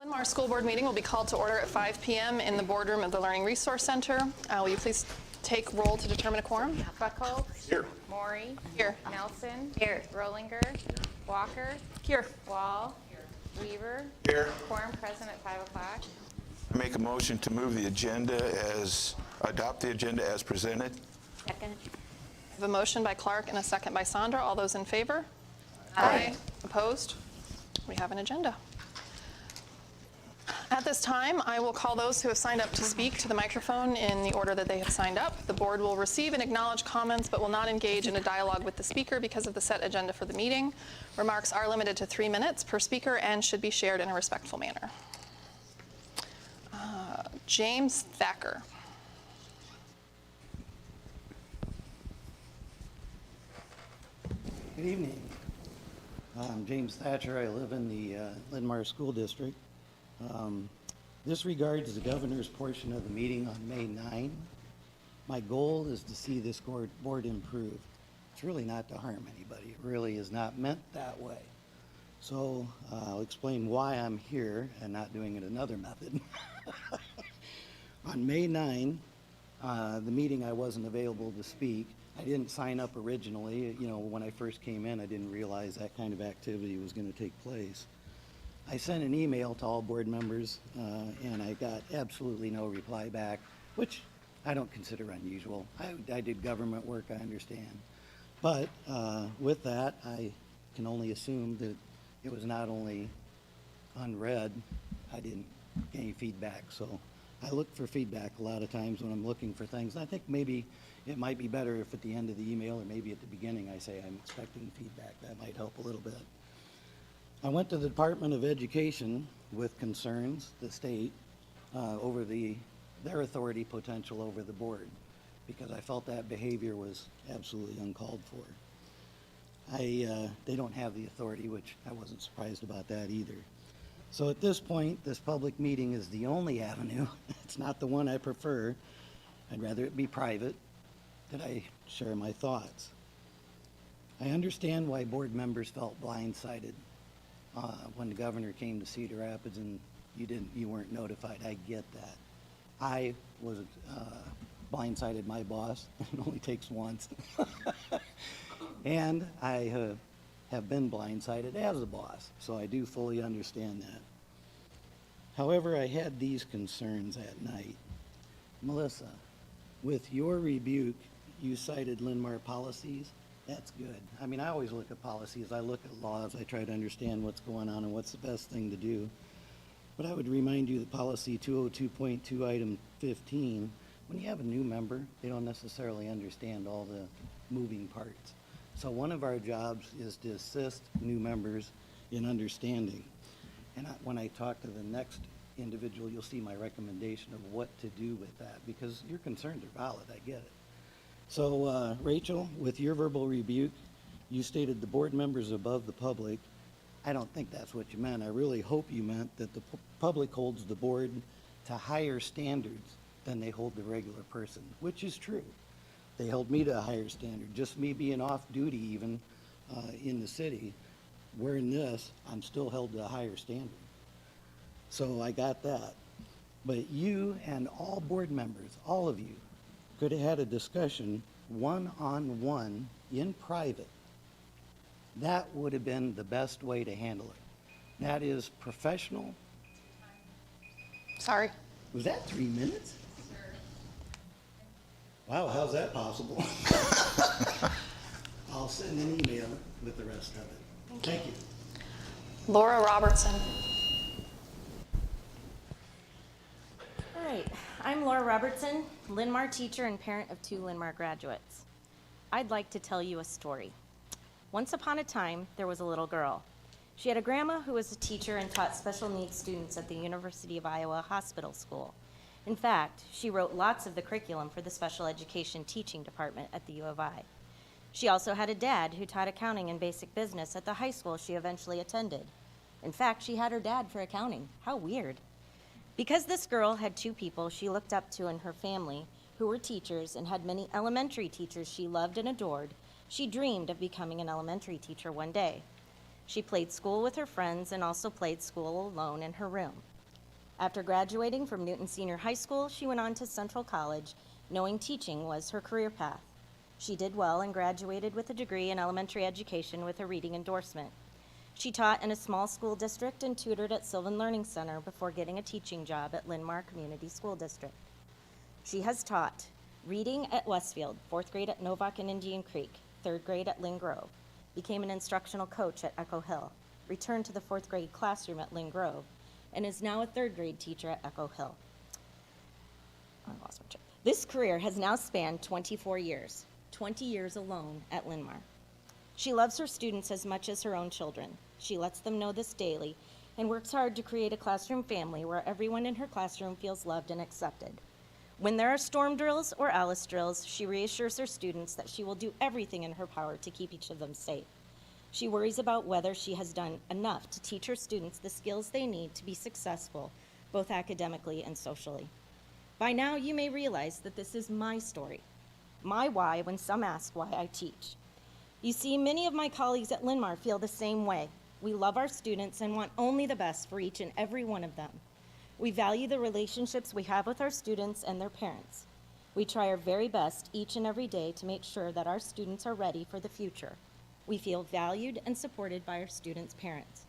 Linn-Mar School Board meeting will be called to order at 5 p.m. in the boardroom of the Learning Resource Center. Will you please take roll to determine a quorum? Buckholz. Here. Maury. Here. Nelson. Here. Rollinger. Walker. Here. Wall. Weaver. Here. Quorum present at 5 o'clock. I make a motion to move the agenda adopt the agenda as presented. Second. I have a motion by Clark and a second by Sandra. All those in favor? Aye. Opposed? We have an agenda. At this time, I will call those who have signed up to speak to the microphone in the order that they have signed up. The board will receive and acknowledge comments, but will not engage in a dialogue with the speaker because of the set agenda for the meeting. Remarks are limited to 3 minutes per speaker and should be shared in a respectful manner. James Thacker. Good evening. I'm James Thatcher. I live in the Linn-Mar School District. This regards the governor's portion of the meeting on May 9. My goal is to see this board improve. It's really not to harm anybody. It really is not meant that way. So I'll explain why I'm here and not doing it another method. On May 9, the meeting I wasn't available to speak. I didn't sign up originally. You know, when I first came in, I didn't realize that kind of activity was going to take place. I sent an email to all board members, and I got absolutely no reply back, which I don't consider unusual. I did government work, I understand. But with that, I can only assume that it was not only unread, I didn't get any feedback. So I look for feedback a lot of times when I'm looking for things. I think maybe it might be better if at the end of the email or maybe at the beginning I say I'm expecting feedback. That might help a little bit. I went to the Department of Education with concerns, the state, over their authority potential over the board, because I felt that behavior was absolutely uncalled for. They don't have the authority, which I wasn't surprised about that either. So at this point, this public meeting is the only avenue. It's not the one I prefer. I'd rather it be private, that I share my thoughts. I understand why board members felt blindsided when the governor came to Cedar Rapids and you weren't notified. I get that. I was blindsided my boss. It only takes once. And I have been blindsided as a boss, so I do fully understand that. However, I had these concerns at night. Melissa, with your rebuke, you cited Linn-Mar policies. That's good. I mean, I always look at policies. I look at laws. I try to understand what's going on and what's the best thing to do. But I would remind you that policy 202.2 item 15, when you have a new member, they don't necessarily understand all the moving parts. So one of our jobs is to assist new members in understanding. And when I talk to the next individual, you'll see my recommendation of what to do with that, because your concerns are valid, I get it. So Rachel, with your verbal rebuke, you stated the board members above the public. I don't think that's what you meant. I really hope you meant that the public holds the board to higher standards than they hold the regular person, which is true. They held me to a higher standard. Just me being off duty even in the city, wearing this, I'm still held to a higher standard. So I got that. But you and all board members, all of you, could have had a discussion one-on-one in private. That would have been the best way to handle it. That is professional. Sorry. Was that 3 minutes? Wow, how's that possible? I'll send an email with the rest of it. Thank you. Laura Robertson. All right, I'm Laura Robertson, Linn-Mar teacher and parent of 2 Linn-Mar graduates. I'd like to tell you a story. Once upon a time, there was a little girl. She had a grandma who was a teacher and taught special needs students at the University of Iowa Hospital School. In fact, she wrote lots of the curriculum for the special education teaching department at the U of I. She also had a dad who taught accounting and basic business at the high school she eventually attended. In fact, she had her dad for accounting. How weird. Because this girl had 2 people she looked up to in her family who were teachers and had many elementary teachers she loved and adored, she dreamed of becoming an elementary teacher one day. She played school with her friends and also played school alone in her room. After graduating from Newton Senior High School, she went on to Central College, knowing teaching was her career path. She did well and graduated with a degree in elementary education with a reading endorsement. She taught in a small school district and tutored at Sylvan Learning Center before getting a teaching job at Linn-Mar Community School District. She has taught reading at Westfield, 4th grade at Novak and Indian Creek, 3rd grade at Lynn Grove, became an instructional coach at Echo Hill, returned to the 4th grade classroom at Lynn Grove, and is now a 3rd grade teacher at Echo Hill. I lost my track. This career has now spanned 24 years, 20 years alone at Linn-Mar. She loves her students as much as her own children. She lets them know this daily and works hard to create a classroom family where everyone in her classroom feels loved and accepted. When there are storm drills or Alice drills, she reassures her students that she will do everything in her power to keep each of them safe. She worries about whether she has done enough to teach her students the skills they need to be successful, both academically and socially. By now, you may realize that this is my story, my why when some ask why I teach. You see, many of my colleagues at Linn-Mar feel the same way. We love our students and want only the best for each and every one of them. We value the relationships we have with our students and their parents. We try our very best each and every day to make sure that our students are ready for the future. We feel valued and supported by our students' parents.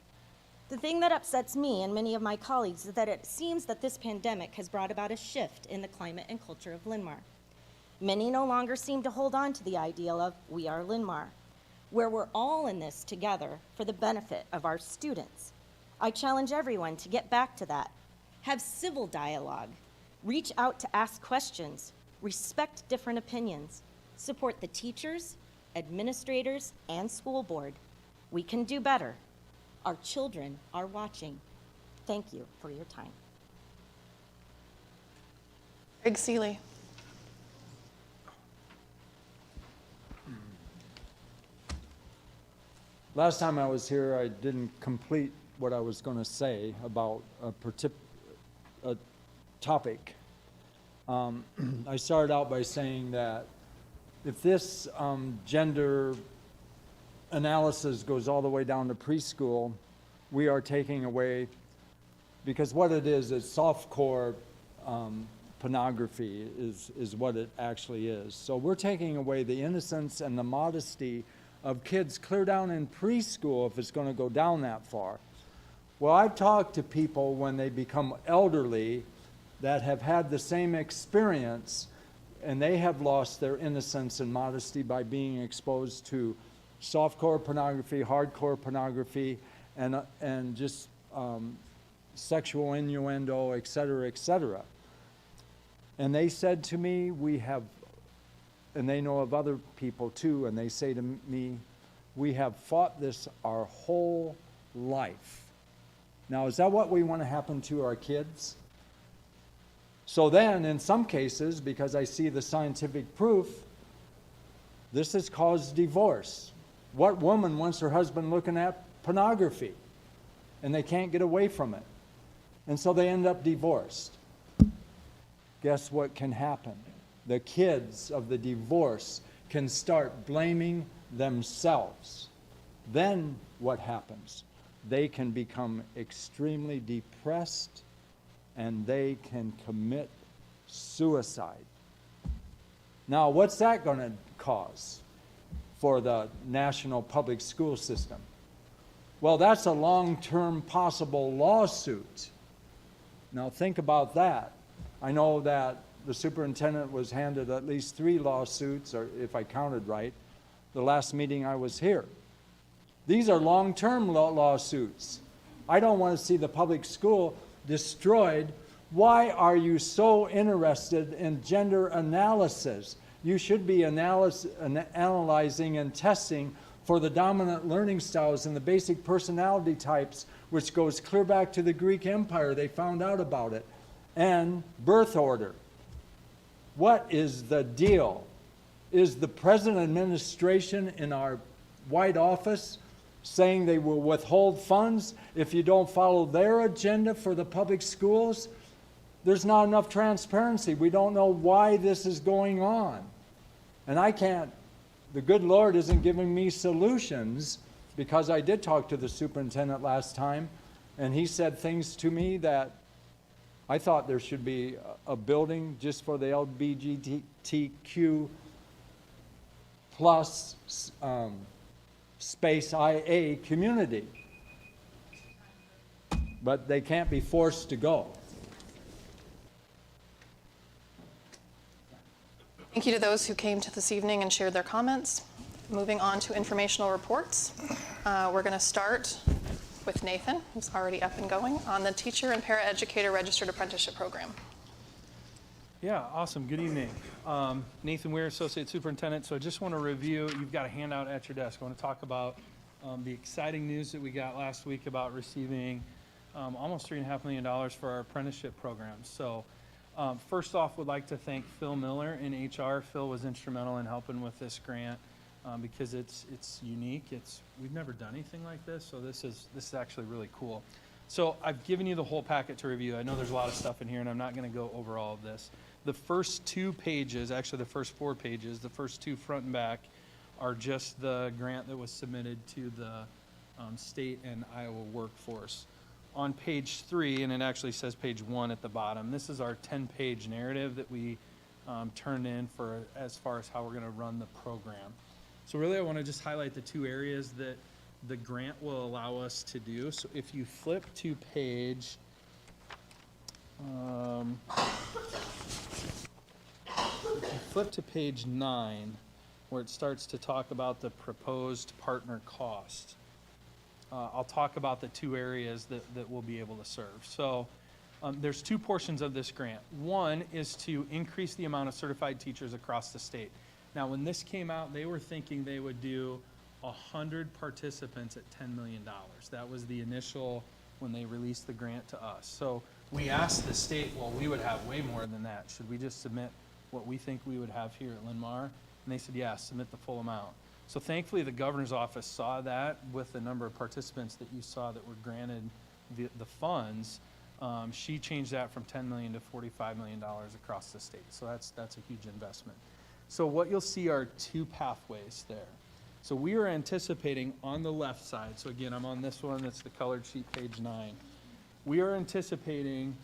The thing that upsets me and many of my colleagues is that it seems that this pandemic has brought about a shift in the climate and culture of Linn-Mar. Many no longer seem to hold on to the ideal of we are Linn-Mar, where we're all in this together for the benefit of our students. I challenge everyone to get back to that. Have civil dialogue, reach out to ask questions, respect different opinions, support the teachers, administrators, and school board. We can do better. Our children are watching. Thank you for your time. Greg Seeley. Last time I was here, I didn't complete what I was going to say about a topic. I started out by saying that if this gender analysis goes all the way down to preschool, we are taking away, because what it is softcore pornography is what it actually is. So we're taking away the innocence and the modesty of kids clear down in preschool if it's going to go down that far. Well, I've talked to people when they become elderly that have had the same experience, and they have lost their innocence and modesty by being exposed to softcore pornography, hardcore pornography, and just sexual innuendo, et cetera, et cetera. And they said to me, we have, and they know of other people too, and they say to me, we have fought this our whole life. Now, is that what we want to happen to our kids? So then, in some cases, because I see the scientific proof, this has caused divorce. What woman wants her husband looking at pornography? And they can't get away from it. And so they end up divorced. Guess what can happen? The kids of the divorce can start blaming themselves. Then what happens? They can become extremely depressed and they can commit suicide. Now, what's that going to cause for the national public school system? Well, that's a long-term possible lawsuit. Now, think about that. I know that the superintendent was handed at least 3 lawsuits, or if I counted right, the last meeting I was here. These are long-term lawsuits. I don't want to see the public school destroyed. Why are you so interested in gender analysis? You should be analyzing and testing for the dominant learning styles and the basic personality types, which goes clear back to the Greek Empire. They found out about it. And birth order. What is the deal? Is the present administration in our White Office saying they will withhold funds if you don't follow their agenda for the public schools? There's not enough transparency. We don't know why this is going on. And I can't, the good Lord isn't giving me solutions, because I did talk to the superintendent last time, and he said things to me that I thought there should be a building just for the LGBTQ plus space IA community. But they can't be forced to go. Thank you to those who came to this evening and shared their comments. Moving on to informational reports. We're going to start with Nathan, who's already up and going, on the Teacher and Paraeducator Registered Apprenticeship Program. Yeah, awesome. Good evening. Nathan Weir, Associate Superintendent. So I just want to review, you've got a handout at your desk. I want to talk about the exciting news that we got last week about receiving almost $3.5 million for our apprenticeship program. So first off, would like to thank Phil Miller in HR. Phil was instrumental in helping with this grant because it's unique. We've never done anything like this, so this is actually really cool. So I've given you the whole packet to review. I know there's a lot of stuff in here, and I'm not going to go over all of this. The first 2 pages, actually the first 4 pages, the first 2 front and back, are just the grant that was submitted to the state and Iowa workforce. On page 3, and it actually says page 1 at the bottom, this is our 10-page narrative that we turned in for as far as how we're going to run the program. So really I want to just highlight the 2 areas that the grant will allow us to do. So if you flip to page, page 9, where it starts to talk about the proposed partner cost, I'll talk about the 2 areas that we'll be able to serve. So there's 2 portions of this grant. One is to increase the amount of certified teachers across the state. Now, when this came out, they were thinking they would do 100 participants at $10 million. That was the initial, when they released the grant to us. So we asked the state, well, we would have way more than that. Should we just submit what we think we would have here at Linn-Mar? And they said, yeah, submit the full amount. So thankfully, the governor's office saw that with the number of participants that you saw that were granted the funds. She changed that from $10 million to $45 million across the state. So that's a huge investment. So what you'll see are 2 pathways there. So we are anticipating on the left side, so again, I'm on this one, that's the colored sheet, page 9. We are anticipating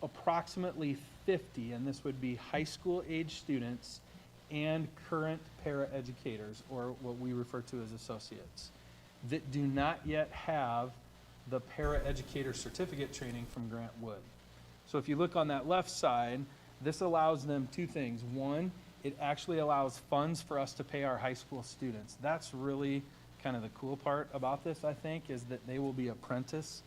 approximately 50, and this would be high school age students and current paraeducators, or what we refer to as associates, that do not yet have the paraeducator certificate training from Grant Wood. So if you look on that left side, this allows them 2 things. One, it actually allows funds for us to pay our high school students. That's really kind of the cool part about this, I think, is that they will be apprentice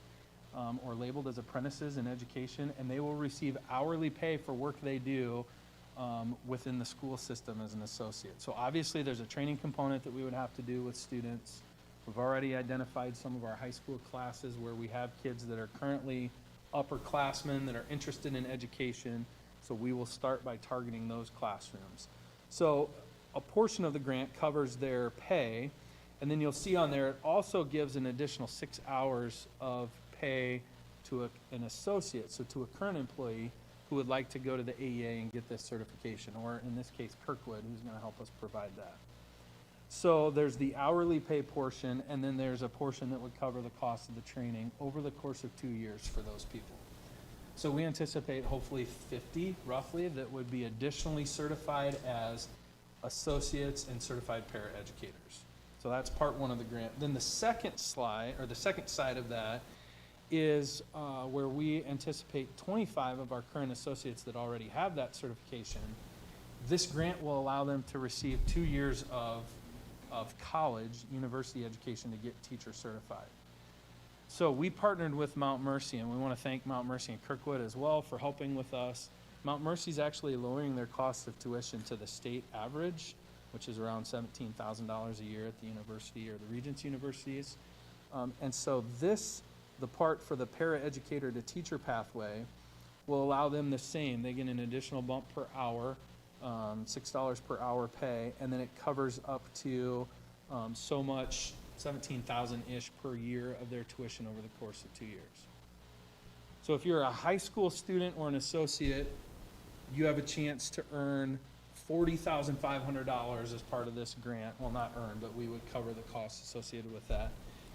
or labeled as apprentices in education, and they will receive hourly pay for work they do within the school system as an associate. So obviously there's a training component that we would have to do with students. We've already identified some of our high school classes where we have kids that are currently upperclassmen that are interested in education. So we will start by targeting those classrooms. So a portion of the grant covers their pay, and then you'll see on there it also gives an additional 6 hours of pay to an associate, so to a current employee who would like to go to the AEA and get this certification, or in this case Kirkwood, who's going to help us provide that. So there's the hourly pay portion, and then there's a portion that would cover the cost of the training over the course of 2 years for those people. So we anticipate hopefully 50, roughly, that would be additionally certified as associates and certified paraeducators. So that's part 1 of the grant. Then the second slide, or the second side of that, is where we anticipate 25 of our current associates that already have that certification. This grant will allow them to receive 2 years of college, university education to get teacher certified. So we partnered with Mount Mercy, and we want to thank Mount Mercy and Kirkwood as well for helping with us. Mount Mercy's actually lowering their cost of tuition to the state average, which is around $17,000 a year at the university or the Regents universities. And so the part for the paraeducator to teacher pathway will allow them the same. They get an additional bump per hour, $6 per hour pay, and then it covers up to so much, 17,000-ish per year of their tuition over the course of 2 years. So if you're a high school student or an associate, you have a chance to earn $40,500 as part of this grant. Well, not earn, but we would cover the costs associated with that.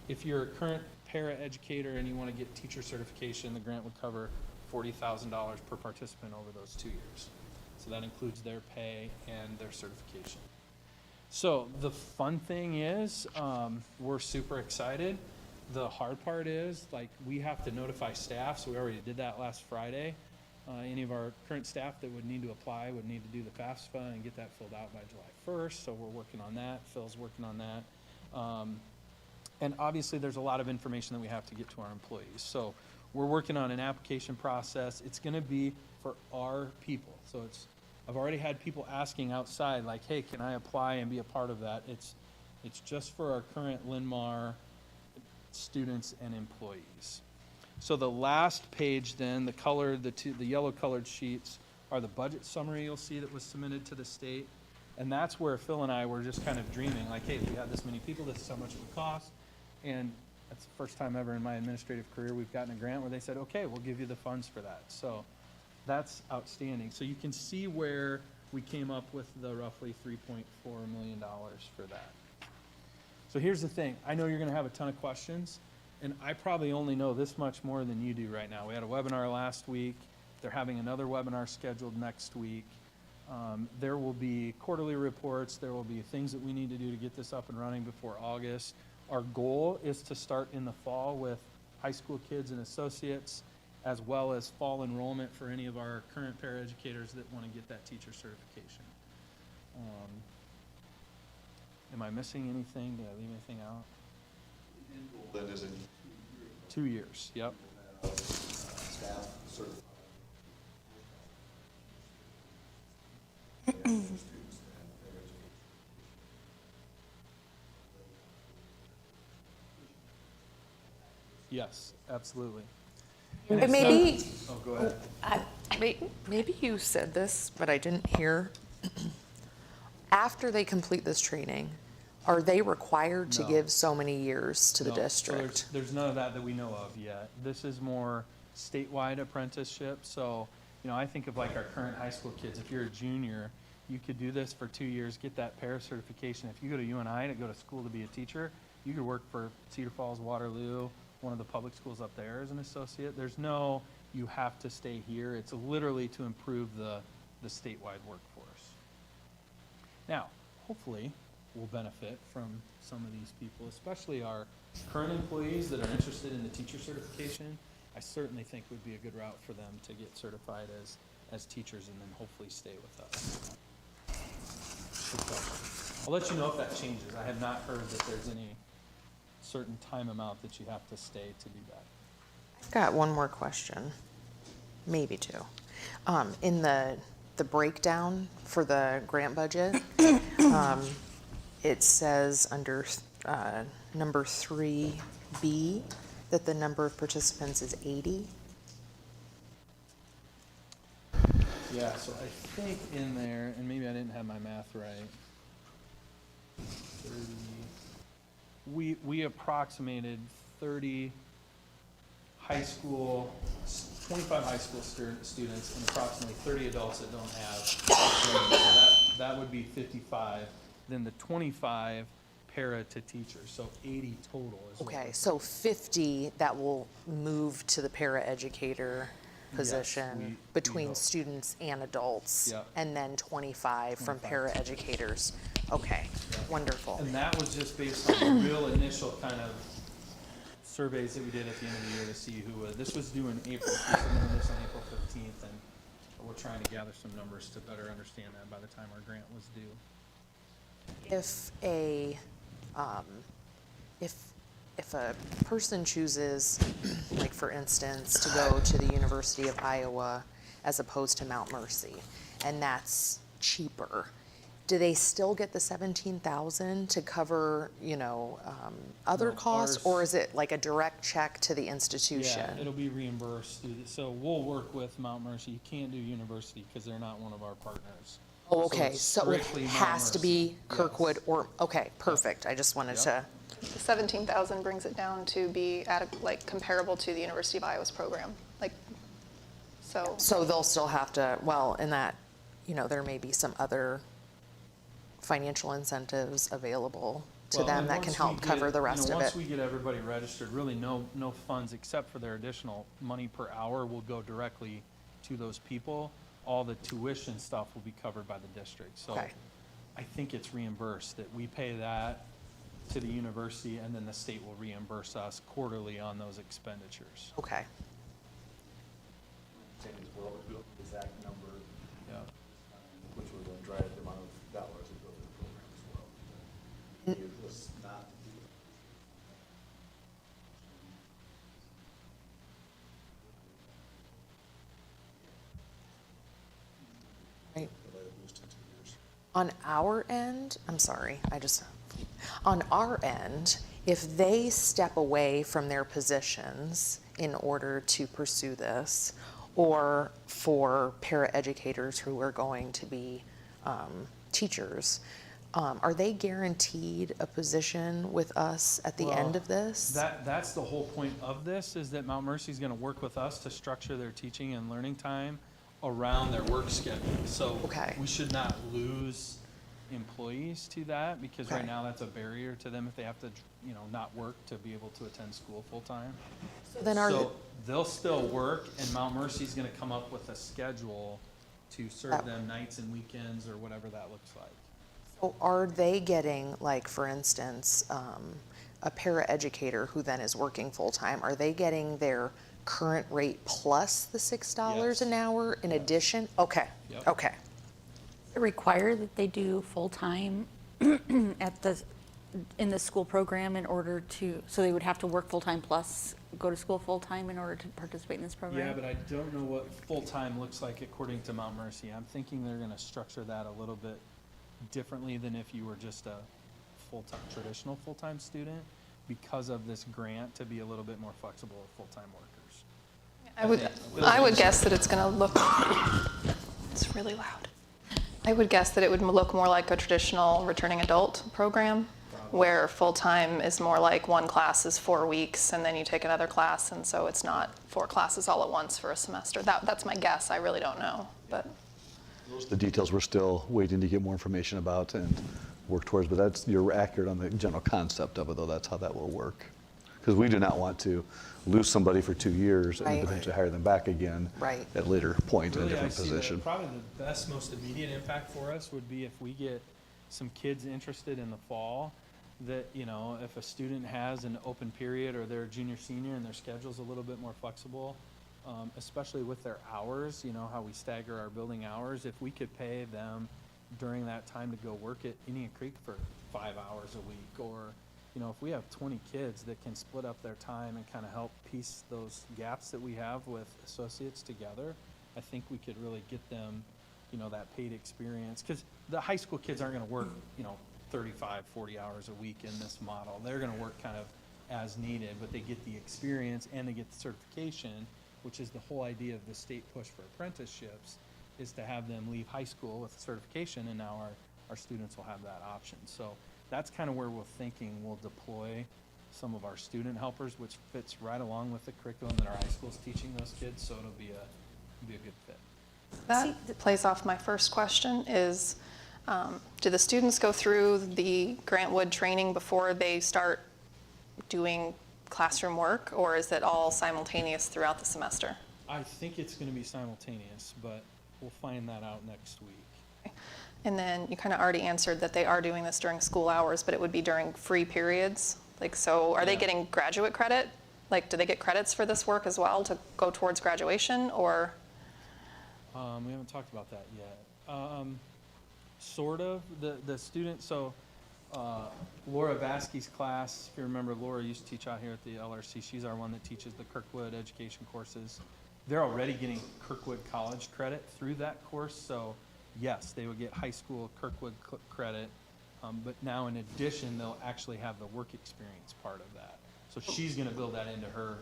If you're a current para-educator and you want to get teacher certification, the grant would cover $40,000 per participant over those 2 years. So that includes their pay and their certification. So the fun thing is, we're super excited. The hard part is, like, we have to notify staff, so we already did that last Friday. Any of our current staff that would need to apply would need to do the FAFSA and get that filled out by July 1st, so we're working on that. Phil's working on that. And obviously, there's a lot of information that we have to get to our employees. So we're working on an application process. It's gonna be for our people. So I've already had people asking outside, like, hey, can I apply and be a part of that? It's just for our current Linn-Mar students and employees. So the last page then, the yellow colored sheets are the budget summary you'll see that was submitted to the state. And that's where Phil and I were just kind of dreaming, like, hey, if we had this many people, this is how much it would cost. And that's the first time ever in my administrative career we've gotten a grant where they said, okay, we'll give you the funds for that. So that's outstanding. So you can see where we came up with the roughly $3.4 million for that. So here's the thing. I know you're going to have a ton of questions, and I probably only know this much more than you do right now. We had a webinar last week. They're having another webinar scheduled next week. There will be quarterly reports. There will be things that we need to do to get this up and running before August. Our goal is to start in the fall with high school kids and associates, as well as fall enrollment for any of our current paraeducators that want to get that teacher certification. Am I missing anything? Did I leave anything out? That is in 2 years, yep. staff certified. Yes, absolutely. And maybe, Oh, go ahead. maybe you said this, but I didn't hear. After they complete this training, are they required to No. give so many years to the No, so district? there's none of that we know of yet. This is more statewide apprenticeship. So, I think of like our current high school kids. If you're a junior, you could do this for 2 years, get that para certification. If you go to UNI to go to school to be a teacher, you could work for Cedar Falls, Waterloo, one of the public schools up there as an associate. There's no, you have to stay here. It's literally to improve the statewide workforce. Now, hopefully, we'll benefit from some of these people, especially our current employees that are interested in the teacher certification. I certainly think would be a good route for them to get certified as teachers and then hopefully stay with us. Good question. I'll let you know if that changes. I have not heard that there's any certain time amount that you have to stay to do that. I've got one more question, maybe two. In the breakdown for the grant budget, it says under number 3B that the number of participants is 80. Yeah, so I think in there, and maybe I didn't have my math right. 30, we approximated 30 high school, 25 high school students and approximately 30 adults that don't have training. So that would be 55. Then the 25 para to teachers, so 80 total is what Okay, we're- so 50 that will move to the paraeducator position we between hope. students and adults. Yep. And then 25 from 25. paraeducators. Okay, wonderful. And that was just based on the real initial kind of surveys that we did at the end of the year to see who was, this was due in April, we submitted this on April 15th, and we're trying to gather some numbers to better understand that by the time our grant was due. If a person chooses, like for instance, to go to the University of Iowa as opposed to Mount Mercy, and that's cheaper, do they still get the 17,000 to cover, other No, costs? ours- Or is it like a direct check to the institution? Yeah, it'll be reimbursed through so we'll work with Mount Mercy. You can't do university because they're not one of our partners. Oh, So okay, it's so it strictly Mount has to be Mercy. Kirkwood Yes. or, okay, perfect. I just wanted to, The 17,000 brings it down to be comparable to the University of Iowa's program. so they'll still have to, well, in that, there may be some other financial incentives available to Well, them and that can once help we cover get- the rest of Once it. we get everybody registered, really no funds except for their additional money per hour will go directly to those people. All the tuition stuff will be covered by the district. So Okay. I think it's reimbursed, that we pay that to the university and then the state will reimburse us quarterly on those expenditures. Okay. Same as well, we don't have the exact number, Yeah. which would then drive the amount of dollars that go to the program as well. Give us not to do it. Right. But I lose to 2 years. On our end, on our end, if they step away from their positions in order to pursue this, or for paraeducators who are going to be teachers, are they guaranteed a position with us at the end of this? That's the whole point of this, is that Mount Mercy's gonna work with us to structure their teaching and learning time around their work schedule. So Okay. we should not lose employees to that, because right Okay. now that's a barrier to them if they have to, not work to be able to attend school full-time. Then are, So they'll still work, and Mount Mercy's gonna come up with a schedule to serve them nights and weekends, or whatever that looks like. so are they getting, like, for instance, a paraeducator who then is working full-time, are they getting their current rate plus the $6 an Yes. hour in addition? Okay, Yep. okay. Is it required that they do full-time in the school program in order to, so they would have to work full-time plus go to school full-time in order to participate in this program? Yeah, but I don't know what full-time looks like according to Mount Mercy. I'm thinking they're gonna structure that a little bit differently than if you were just a full-time, traditional full-time student, because of this grant, to be a little bit more flexible with full-time workers. I would guess that it's going to look, it's really loud. I would guess that it would look more like a traditional returning adult program, where full-time is more like one class is 4 weeks, and then you take another class, and so it's not 4 classes all at once for a semester. That's my guess, I really don't know, but. Those are the details we're still waiting to get more information about and work towards, but you're accurate on the general concept of it, though. That's how that will work. Because we do not want to lose somebody for 2 years and Right. potentially hire them back again Right. at a later point in a Really, I different see position. probably the best, most immediate impact for us would be if we get some kids interested in the fall, that, if a student has an open period or they're a junior, senior, and their schedule's a little bit more flexible, especially with their hours, how we stagger our building hours, if we could pay them during that time to go work at Indian Creek for 5 hours a week, or, if we have 20 kids that can split up their time and kind of help piece those gaps that we have with associates together, I think we could really get them, that paid experience. Because the high school kids aren't going to work, 35, 40 hours a week in this model. They're going to work kind of as needed, but they get the experience and they get the certification, which is the whole idea of the state push for apprenticeships, is to have them leave high school with a certification, and now our students will have that option. So that's kind of where we're thinking we'll deploy some of our student helpers, which fits right along with the curriculum that our high school's teaching those kids, so it'll be a good fit. That plays off my first question is, do the students go through the Grant Wood training before they start doing classroom work, or is it all simultaneous throughout the semester? I think it's going to be simultaneous, but we'll find that out next week. And then you kind of already answered that they are doing this during school hours, but it would be during free periods. Like, so are they Yeah. getting graduate credit? Like, do they get credits for this work as well to go towards graduation, or? We haven't talked about that yet. Sort of. The student, so Laura Vasquez's class, if you remember, Laura used to teach out here at the LRC. She's our one that teaches the Kirkwood education courses. They're already getting Kirkwood College credit through that course, so yes, they would get high school Kirkwood credit, but now in addition, they'll actually have the work experience part of that. So she's going to build that into her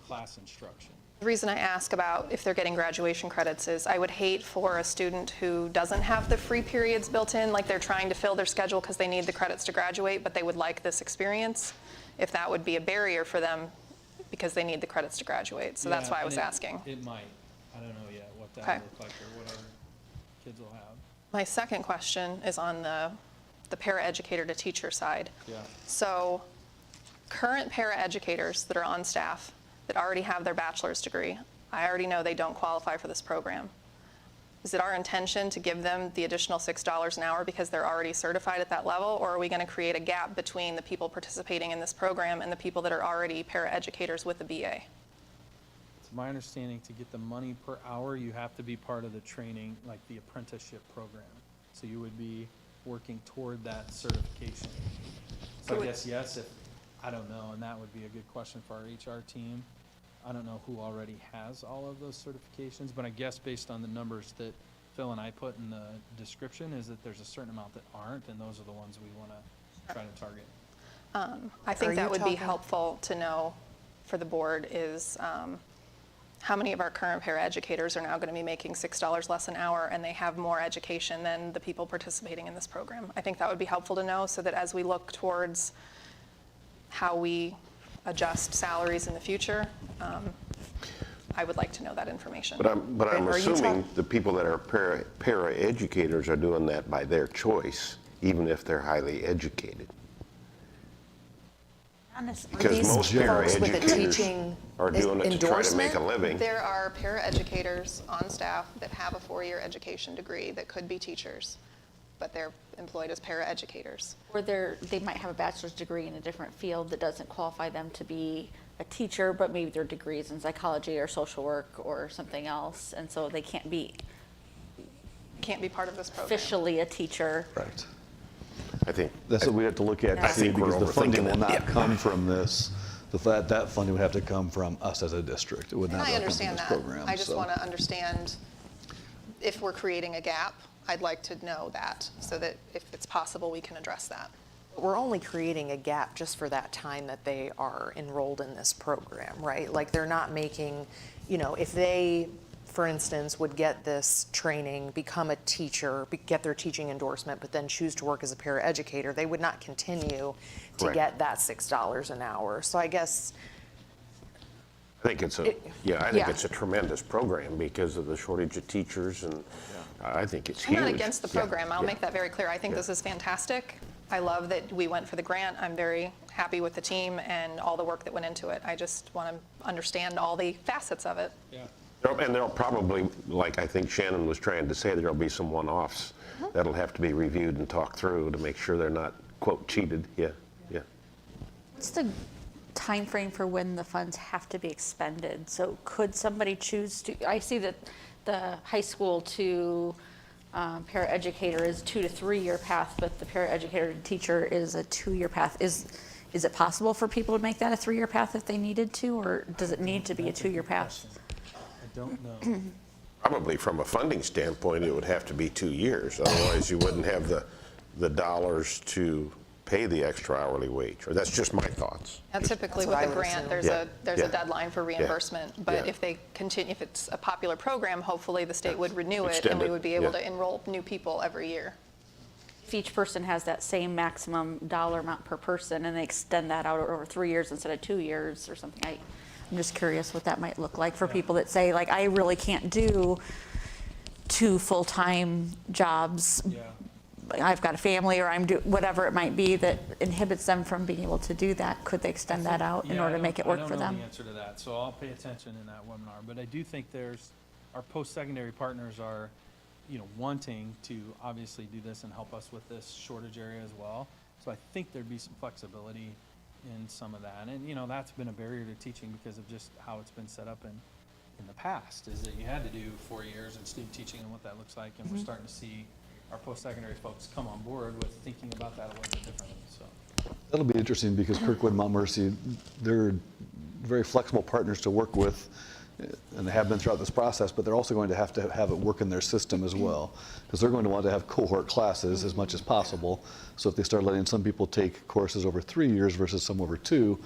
class instruction. The reason I ask about if they're getting graduation credits is I would hate for a student who doesn't have the free periods built in, like they're trying to fill their schedule because they need the credits to graduate, but they would like this experience, if that would be a barrier for them because they need the credits to graduate. So that's Yeah, why I was and asking. It might. I don't know yet what that Okay. will look like or what our kids will have. My second question is on the the paraeducator to teacher side. Yeah. So current paraeducators that are on staff that already have their bachelor's degree, I already know they don't qualify for this program. Is it our intention to give them the additional $6 an hour because they're already certified at that level, or are we going to create a gap between the people participating in this program and the people that are already paraeducators with a BA? It's my understanding to get the money per hour, you have to be part of the training, like the apprenticeship program. So you would be working toward that certification. So I guess yes, if, I don't know, and that would be a good question for our HR team. I don't know who already has all of those certifications, but I guess based on the numbers that Phil and I put in the description is that there's a certain amount that aren't, and those are the ones we want to try to target. I think Are that you would be talking- helpful to know for the board is how many of our current paraeducators are now going to be making $6 less an hour and they have more education than the people participating in this program. I think that would be helpful to know so that as we look towards how we adjust salaries in the future, I would like to know that information. But I'm Are you assuming talk- the people that are para-educators are doing that by their choice, even if they're highly educated. Because these most folks with a paraeducators teaching are doing it to try to make a endorsement? living. There are paraeducators on staff that have a 4-year education degree that could be teachers, but they're employed as paraeducators. Or they might have a bachelor's degree in a different field that doesn't qualify them to be a teacher, but maybe their degrees in psychology or social work or something else, and so they can't be Can't be part of this program. officially a teacher. Right. I think. That's what we have to look at I to see, think we're because the funding overthinking will it. not Yeah. come from this. That funding would have to come from us as a district. It would And not I come from understand this that. program. I just so. want to understand if we're creating a gap, I'd like to know that so that if it's possible, we can address that. We're only creating a gap just for that time that they are enrolled in this program, right? Like they're not making, if they, for instance, would get this training, become a teacher, get their teaching endorsement, but then choose to work as a paraeducator, they would not continue to Correct. get that $6 an hour. So I guess, I think it's a tremendous program because of the shortage of teachers, and I think it's I'm huge. not against the Yeah, program. I'll yeah. make that very clear. I think Yeah. this is fantastic. I love that we went for the grant. I'm very happy with the team and all the work that went into it. I just want to understand all the facets of it. Yeah. And there'll probably, like I think Shannon was trying to say, there'll be some one-offs that'll have to be reviewed and talked through to make sure they're not, quote, cheated. Yeah, yeah. What's the time frame for when the funds have to be expended? So could somebody choose to, I see that the high school to paraeducator is 2 to 3 year path, but the paraeducator to teacher is a 2-year path. Is it possible for people to make that a 3-year path if they needed to, or does it need to be a 2-year path? I don't know. Probably from a funding standpoint, it would have to be 2 years. Otherwise, you wouldn't have the dollars to pay the extra hourly wage. Or that's just my thoughts. Now, typically That's with what I a would grant, assume. there's Yeah, there's yeah. a deadline for reimbursement. But yeah. if they continue, if it's a popular program, hopefully the state would renew it Extend and we it, would be able yeah. to enroll new people every year. If each person has that same maximum dollar amount per person and they extend that out over 3 years instead of 2 years or something, I'm just curious what that might look like for people that say, like, I really can't do 2 full-time jobs. Yeah. I've got a family, or whatever it might be that inhibits them from being able to do that. Could they extend that out in Yeah, order to make it work for I don't know them? the answer to that, so I'll pay attention in that webinar. But I do think our post-secondary partners are, wanting to obviously do this and help us with this shortage area as well. So I think there'd be some flexibility in some of that. And, that's been a barrier to teaching because of just how it's been set up in the past, is that you had to do 4 years in student teaching and what that looks like. And we're starting to see our post-secondary folks come on board with thinking about that a little bit differently, so. That'll be interesting because Kirkwood and Mount Mercy, they're very flexible partners to work with, and they have been throughout this process, but they're also going to have it work in their system as well, because they're going to want to have cohort classes as much as possible. So if they start letting some people take courses over 3 years versus some over 2,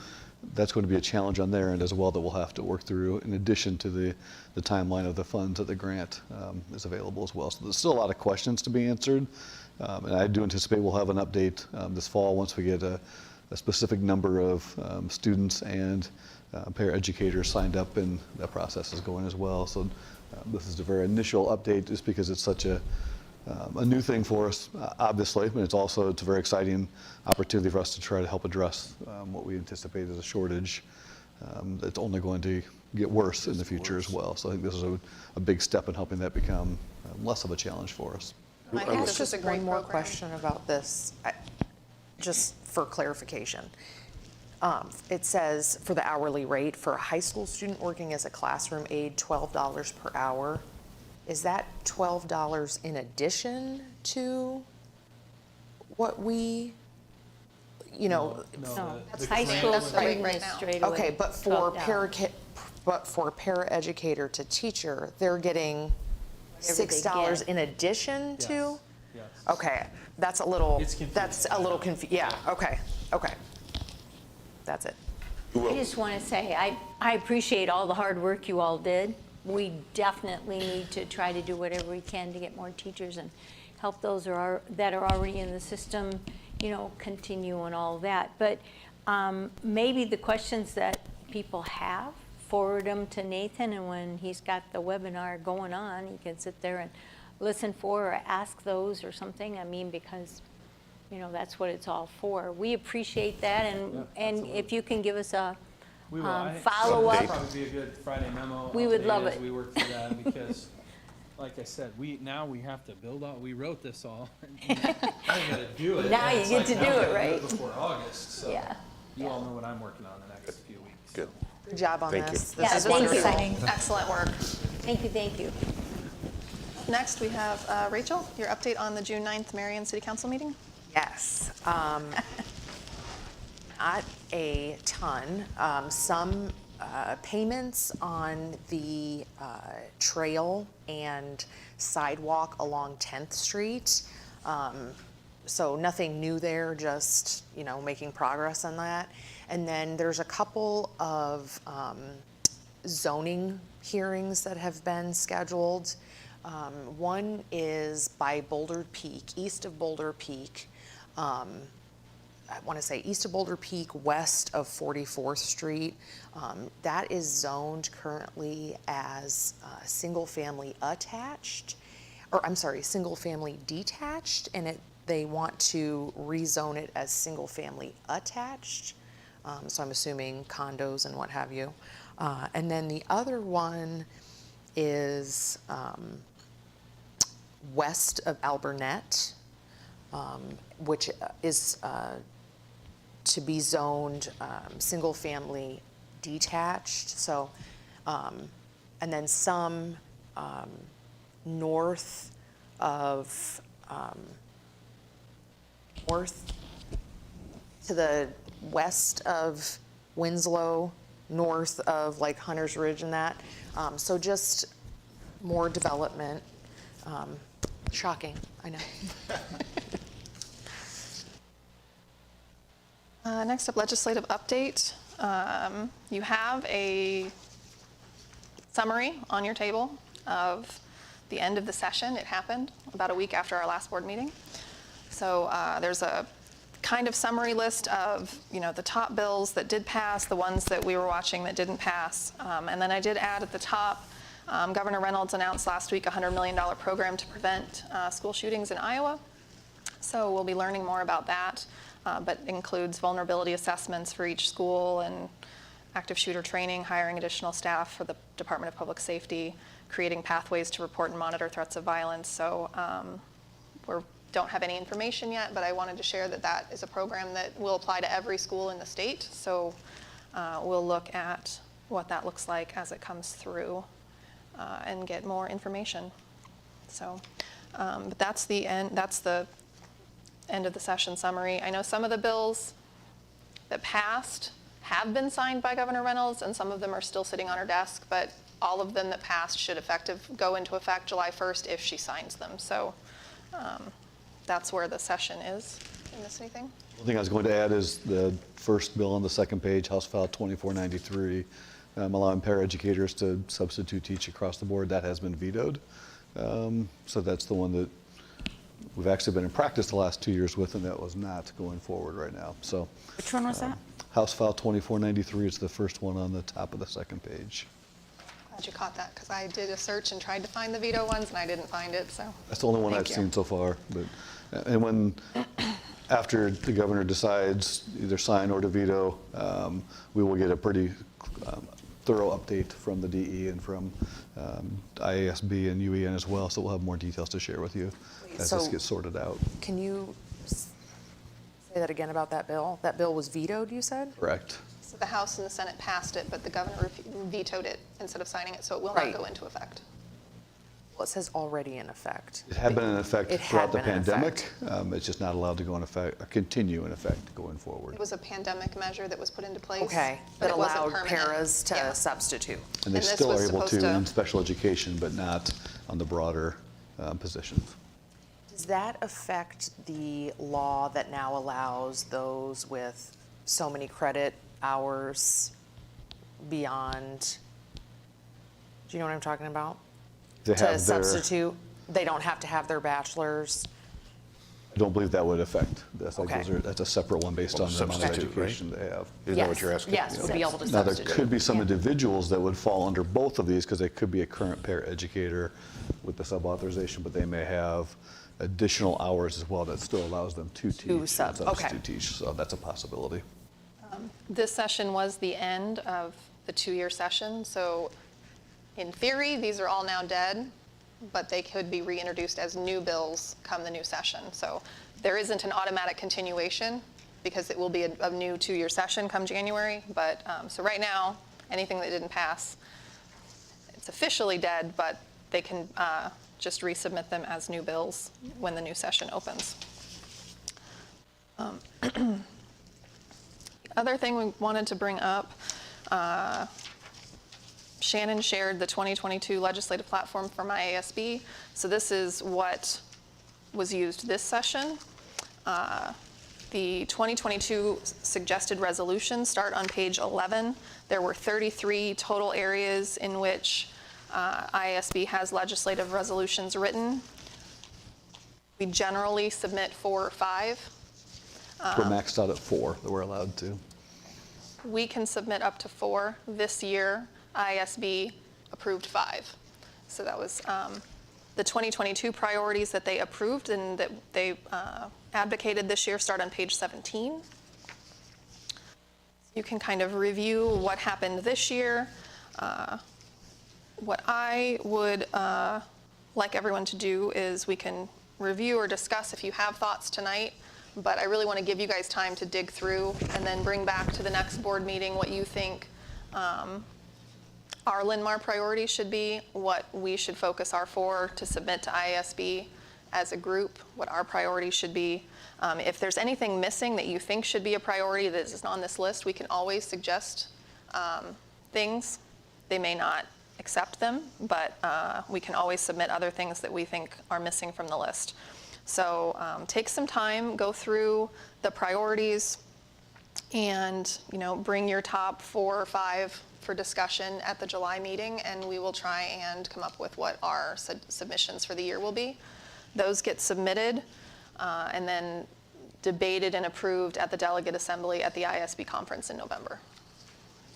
that's going to be a challenge on their end as well that we'll have to work through, in addition to the timeline of the funds that the grant is available as well. So there's still a lot of questions to be answered, and I do anticipate we'll have an update this fall once we get a specific number of students and paraeducators signed up, and that process is going as well. So this is a very initial update just because it's such a a new thing for us, obviously, but it's a very exciting opportunity for us to try to help address what we anticipate as a shortage that's only going to get worse in the future as well. So I think this is a big step in helping that become less of a challenge for us. I think Ask this is a just great one more program. question about this, just for clarification. It says for the hourly rate, for a high school student working as a classroom aide, $12 per hour. Is that $12 in addition to what we, No, That's high school That's the rate right administrator. now. Okay, but for paraeducator to teacher, they're getting Whatever they $6 get. in addition to? Yes. Okay, that's a little, It's confusing. that's a little yeah, okay. That's it. I just want to say, I appreciate all the hard work you all did. We definitely need to try to do whatever we can to get more teachers and help those that are already in the system, continue and all that. But maybe the questions that people have, forward them to Nathan, and when he's got the webinar going on, he can sit there and listen for or ask those or something. I mean, because that's what it's all for. We appreciate that, and if you can give us a We will. follow-up. That'd probably be a good Friday memo. We would update love as it. we work through that, because, like I said, we have to build all, we wrote this all. Now you gotta do it. Now you It's get like, to now do we it, gotta right? Before August, so Yeah. you all know what I'm working on the next few weeks. Good. Good job on Thank you. this. Yeah, This is thank you. wonderful. Excellent work. Thank you. Next, we have Rachel, your update on the June 9th Marion City Council meeting. Yes. Not a ton. Some payments on the trail and sidewalk along 10th Street. So nothing new there, just, making progress on that. And then there's a couple of zoning hearings that have been scheduled. One is by Boulder Peak, east of Boulder Peak. I want to say east of Boulder Peak, west of 44th Street. That is zoned currently as single-family attached, or I'm sorry, single-family detached, and they want to rezone it as single-family attached. So I'm assuming condos and what have you. And then the other one is west of Alburnett, which is to be zoned single-family detached. So, and then some north to the west of Winslow, north of like Hunter's Ridge and that. So just more development. Shocking, I know. Next up, legislative update. You have a summary on your table of the end of the session. It happened about a week after our last board meeting. So there's a kind of summary list of, the top bills that did pass, the ones that we were watching that didn't pass. And then I did add at the top, Governor Reynolds announced last week a $100 million program to prevent school shootings in Iowa. So we'll be learning more about that, but includes vulnerability assessments for each school and active shooter training, hiring additional staff for the Department of Public Safety, creating pathways to report and monitor threats of violence. So we don't have any information yet, but I wanted to share that that is a program that will apply to every school in the state. So we'll look at what that looks like as it comes through and get more information. So, but that's the end. That's the end of the session summary. I know some of the bills that passed have been signed by Governor Reynolds, and some of them are still sitting on her desk, but all of them that passed should go into effect July 1st if she signs them. So that's where the session is. Did I miss anything? One thing I was going to add is the first bill on the second page, House File 2493, allowing paraeducators to substitute teach across the board. That has been vetoed. So that's the one that we've actually been in practice the last 2 years with, and that was not going forward right now. So Which one was that? House File 2493 is the first one on the top of the second page. Glad you caught that, because I did a search and tried to find the veto ones, and I didn't find it, so. That's the only one Thank I've you. seen so far. But, and when, after the governor decides either sign or to veto, we will get a pretty thorough update from the DE and from IASB and UEN as well, so we'll have more details to share with you as this so- gets sorted out. Can you say that again about that bill? That bill was vetoed, you said? Correct. So the House and the Senate passed it, but the governor vetoed it instead of signing it, so it will Right. not go into effect. Well, it says already in effect. It had been in effect It had throughout the been in pandemic. It's just not allowed to go in effect, or continue in effect going forward. It was a pandemic measure that was put into place. Okay, but that it wasn't allowed permanent. paras to Yeah. substitute. And they and this still was are able supposed to to- in special education, but not on the broader positions. Does that affect the law that now allows those with so many credit hours beyond, do you know what I'm talking about? They To have their, substitute, they don't have to have their bachelor's? I don't believe that would affect this. Like Okay. that's a separate one based Well, on the amount of substitute, right? education they have. Isn't that what you're asking? Yes, to be able to Now, there substitute. could be some individuals that would fall under both of these because they could be a current paraeducator with the sub-authorization, but they may have additional hours as well that still allows them to teach. and sub, okay. substitute teach, so that's a possibility. This session was the end of the two-year session, so in theory, these are all now dead, but they could be reintroduced as new bills come the new session. So there isn't an automatic continuation because it will be a new two-year session come January. But so right now, anything that didn't pass, it's officially dead, but they can just resubmit them as new bills when the new session opens. Other thing we wanted to bring up, Shannon shared the 2022 legislative platform for my ASB. So this is what was used this session. The 2022 suggested resolutions start on page 11. There were 33 total areas in which IASB has legislative resolutions written. We generally submit 4 or 5. We're maxed out at 4 that we're allowed to. We can submit up to 4. This year, IASB approved 5. So that was the 2022 priorities that they approved and that they advocated this year start on page 17. You can kind of review what happened this year. What I would like everyone to do is we can review or discuss if you have thoughts tonight, but I really want to give you guys time to dig through and then bring back to the next board meeting what you think our Linn-Mar priorities should be, what we should focus our 4 to submit to IASB as a group, what our priorities should be. If there's anything missing that you think should be a priority that isn't on this list, we can always suggest things. They may not accept them, but we can always submit other things that we think are missing from the list. So take some time, go through the priorities, and bring your top 4 or 5 for discussion at the July meeting, and we will try and come up with what our submissions for the year will be. Those get submitted and then debated and approved at the delegate assembly at the IASB conference in November.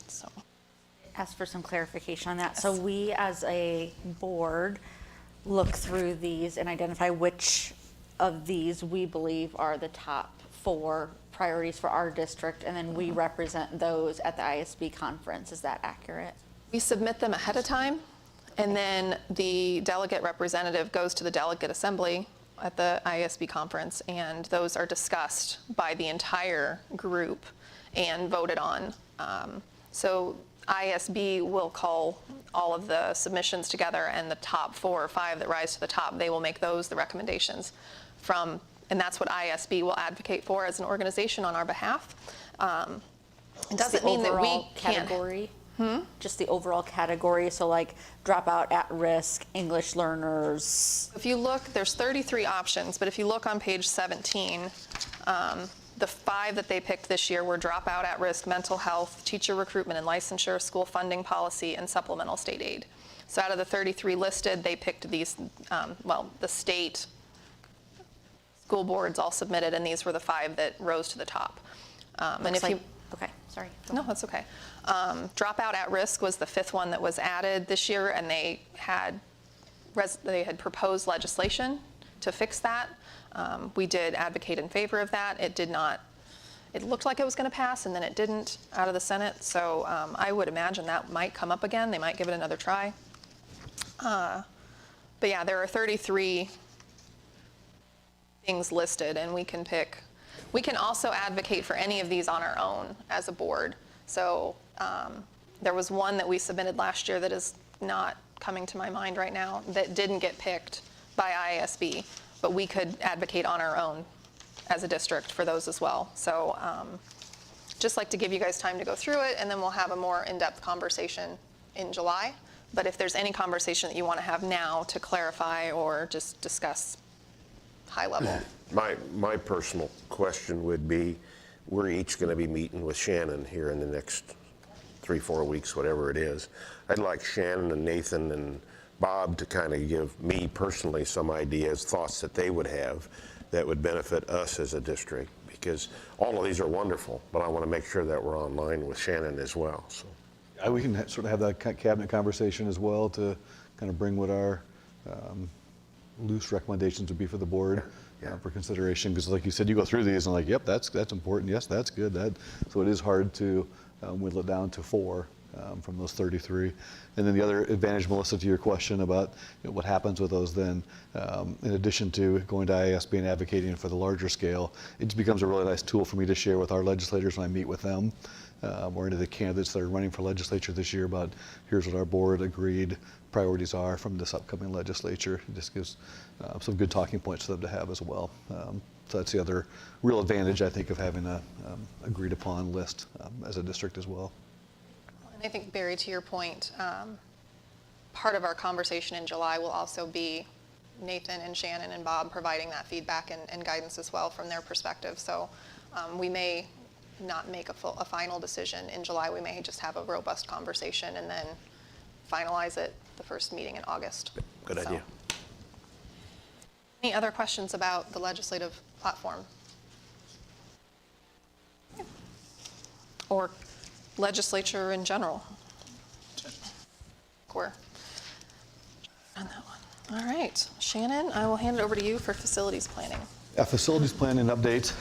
So. Ask for some clarification on that. So we as a board look through these and identify which of these we believe are the top 4 priorities for our district, and then we represent those at the IASB conference. Is that accurate? We submit them ahead of time, and then the delegate representative goes to the delegate assembly at the IASB conference, and those are discussed by the entire group and voted on. So IASB will call all of the submissions together, and the top 4 or 5 that rise to the top, they will make those the recommendations from, and that's what IASB will advocate for as an organization on our behalf. It doesn't mean that we can't. Category? Just the overall category, so like dropout, at risk, English learners. If you look, there's 33 options, but if you look on page 17, the 5 that they picked this year were dropout, at risk, mental health, teacher recruitment and licensure, school funding policy, and supplemental state aid. So out of the 33 listed, they picked these, the state school boards all submitted, and these were the 5 that rose to the top. And if you, Okay, sorry. No, that's okay. Dropout at risk was the 5th one that was added this year, and they had proposed legislation to fix that. We did advocate in favor of that. It did not, it looked like it was going to pass, and then it didn't out of the Senate. So I would imagine that might come up again. They might give it another try. But yeah, there are 33 things listed, and we can pick. We can also advocate for any of these on our own as a board. So there was one that we submitted last year that is not coming to my mind right now that didn't get picked by IASB, but we could advocate on our own as a district for those as well. So just like to give you guys time to go through it, and then we'll have a more in-depth conversation in July. But if there's any conversation that you want to have now to clarify or just discuss high level. My personal question would be, we're each going to be meeting with Shannon here in the next 3-4 weeks, whatever it is. I'd like Shannon and Nathan and Bob to kind of give me personally some ideas, thoughts that they would have that would benefit us as a district, because all of these are wonderful, but I want to make sure that we're online with Shannon as well. So. We can sort of have that cabinet conversation as well to kind of bring what our loose recommendations would be for the board for consideration. Because like you said, you go through these and like, yep, that's important. Yes, that's good. So it is hard to whittle it down to 4 from those 33. And then the other advantage, Melissa, to your question about what happens with those then, in addition to going to IASB and advocating for the larger scale, it just becomes a really nice tool for me to share with our legislators when I meet with them. Or into the candidates that are running for legislature this year about here's what our board agreed priorities are from this upcoming legislature. It just gives some good talking points for them to have as well. So that's the other real advantage, I think, of having a agreed upon list as a district as well. And I think, Barry, to your point, part of our conversation in July will also be Nathan and Shannon and Bob providing that feedback and guidance as well from their perspective. So we may not make a final decision in July. We may just have a robust conversation and then finalize it the first meeting in August. Good idea. Any other questions about the legislative platform? Or legislature in general? Or on that one. All right, Shannon, I will hand it over to you for facilities planning. Facilities planning update.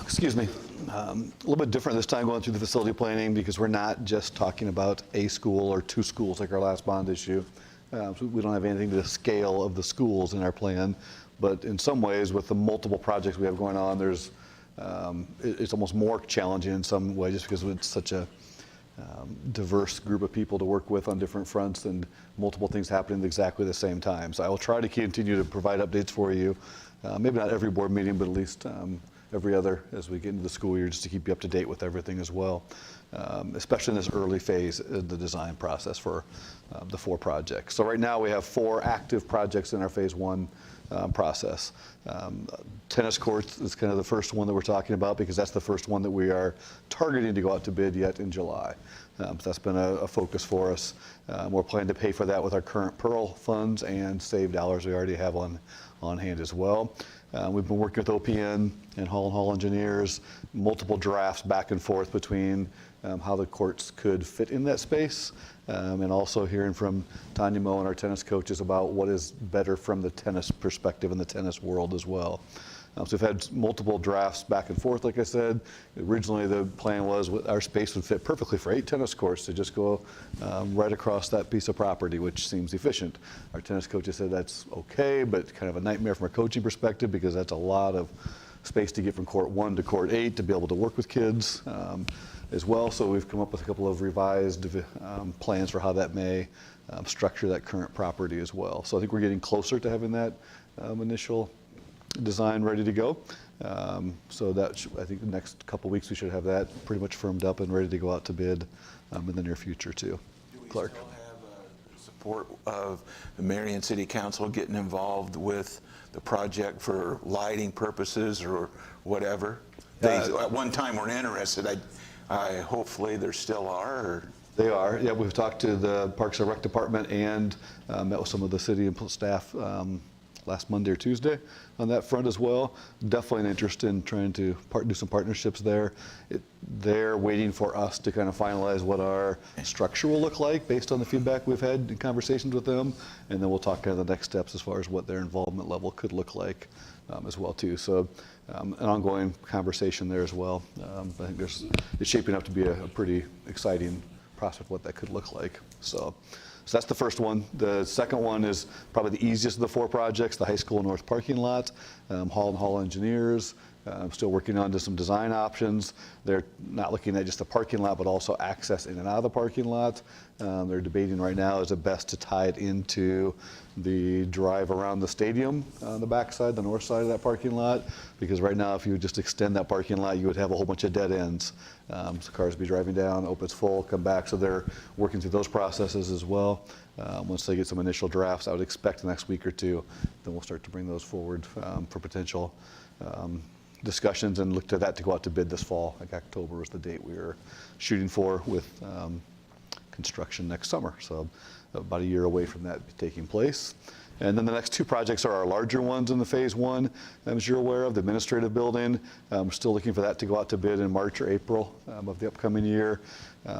Excuse me, a little bit different this time going through the facility planning because we're not just talking about a school or 2 schools like our last bond issue. So we don't have anything to the scale of the schools in our plan, but in some ways with the multiple projects we have going on, there's it's almost more challenging in some way just because it's such a diverse group of people to work with on different fronts and multiple things happening at exactly the same time. So I will try to continue to provide updates for you, maybe not every board meeting, but at least every other as we get into the school year, just to keep you up to date with everything as well, especially in this early phase of the design process for the 4 projects. So right now we have 4 active projects in our phase 1 process. Tennis courts is kind of the first one that we're talking about because that's the first one that we are targeting to go out to bid yet in July. So that's been a focus for us. We're planning to pay for that with our current Pearl funds and save dollars we already have on hand as well. We've been working with OPN and Hall engineers, multiple drafts back and forth between how the courts could fit in that space, and also hearing from Tanya Moe and our tennis coaches about what is better from the tennis perspective in the tennis world as well. So we've had multiple drafts back and forth, like I said. Originally the plan was our space would fit perfectly for 8 tennis courts to just go right across that piece of property, which seems efficient. Our tennis coaches said that's okay, but kind of a nightmare from a coaching perspective because that's a lot of space to get from court 1 to court 8 to be able to work with kids as well. So we've come up with a couple of revised plans for how that may structure that current property as well. So I think we're getting closer to having that initial design ready to go. So that I think the next couple weeks we should have that pretty much firmed up and ready to go out to bid in the near future too. Clark. Do we still have support of the Marion City Council getting involved with the project for lighting purposes or whatever? They at one time were interested. I hopefully there still are. Or? They are. Yeah, we've talked to the Parks and Rec Department and met with some of the city and staff last Monday or Tuesday on that front as well. Definitely an interest in trying to do some partnerships there. They're waiting for us to kind of finalize what our structure will look like based on the feedback we've had in conversations with them, and then we'll talk kind of the next steps as far as what their involvement level could look like as well too. So an ongoing conversation there as well. I think it's shaping up to be a pretty exciting prospect what that could look like. So that's the first one. The second one is probably the easiest of the 4 projects, the high school north parking lot. Hall engineers, still working on some design options. They're not looking at just the parking lot, but also access in and out of the parking lot. They're debating right now, is it best to tie it into the drive around the stadium on the backside, the north side of that parking lot? Because right now, if you would just extend that parking lot, you would have a whole bunch of dead ends. So cars would be driving down, open it's full, come back. So they're working through those processes as well. Once they get some initial drafts, I would expect the next week or two, then we'll start to bring those forward for potential discussions and look to that to go out to bid this fall. Like October was the date we were shooting for, with construction next summer. So about a year away from that taking place. And then the next 2 projects are our larger ones in the phase 1, as you're aware of, the administrative building. We're still looking for that to go out to bid in March or April of the upcoming year.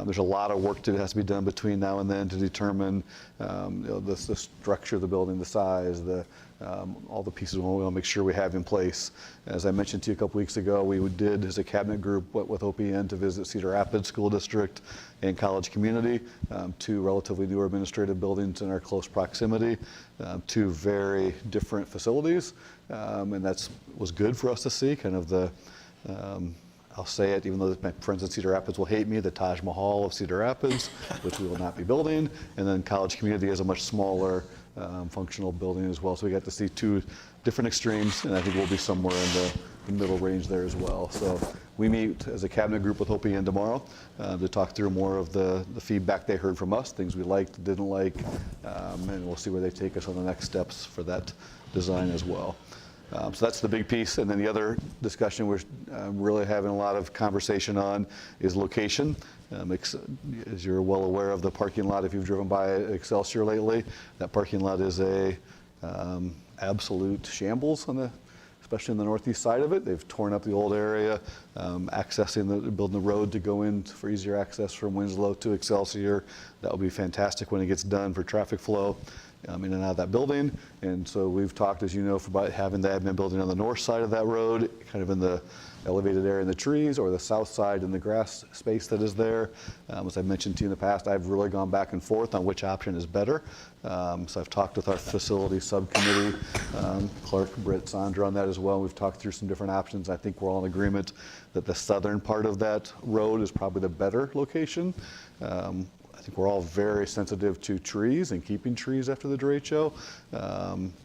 There's a lot of work that has to be done between now and then to determine the structure of the building, the size, all the pieces we want to make sure we have in place. As I mentioned to you a couple weeks ago, we did, as a cabinet group with OPN, to visit Cedar Rapids School District and College Community, 2 relatively newer administrative buildings in our close proximity, 2 very different facilities, and that was good for us to see, kind of the I'll say it, even though my friends in Cedar Rapids will hate me, the Taj Mahal of Cedar Rapids, which we will not be building. And then College Community is a much smaller functional building as well. So we got to see 2 different extremes, and I think we'll be somewhere in the middle range there as well. So we meet as a cabinet group with OPN tomorrow to talk through more of the feedback they heard from us, things we liked, didn't like, and we'll see where they take us on the next steps for that design as well. So that's the big piece. And then the other discussion we're really having a lot of conversation on is location. As you're well aware of the parking lot, if you've driven by Excelsior lately, that parking lot is a absolute shambles especially on the northeast side of it. They've torn up the old area, building the road to go in for easier access from Winslow to Excelsior. That will be fantastic when it gets done for traffic flow in and out of that building. And so we've talked, as you know, about having the admin building on the north side of that road, kind of in the elevated area in the trees, or the south side in the grass space that is there. As I mentioned to you in the past, I've really gone back and forth on which option is better. So I've talked with our facility subcommittee, Clark, Britt, Sandra on that as well. We've talked through some different options. I think we're all in agreement that the southern part of that road is probably the better location. I think we're all very sensitive to trees and keeping trees after the derecho.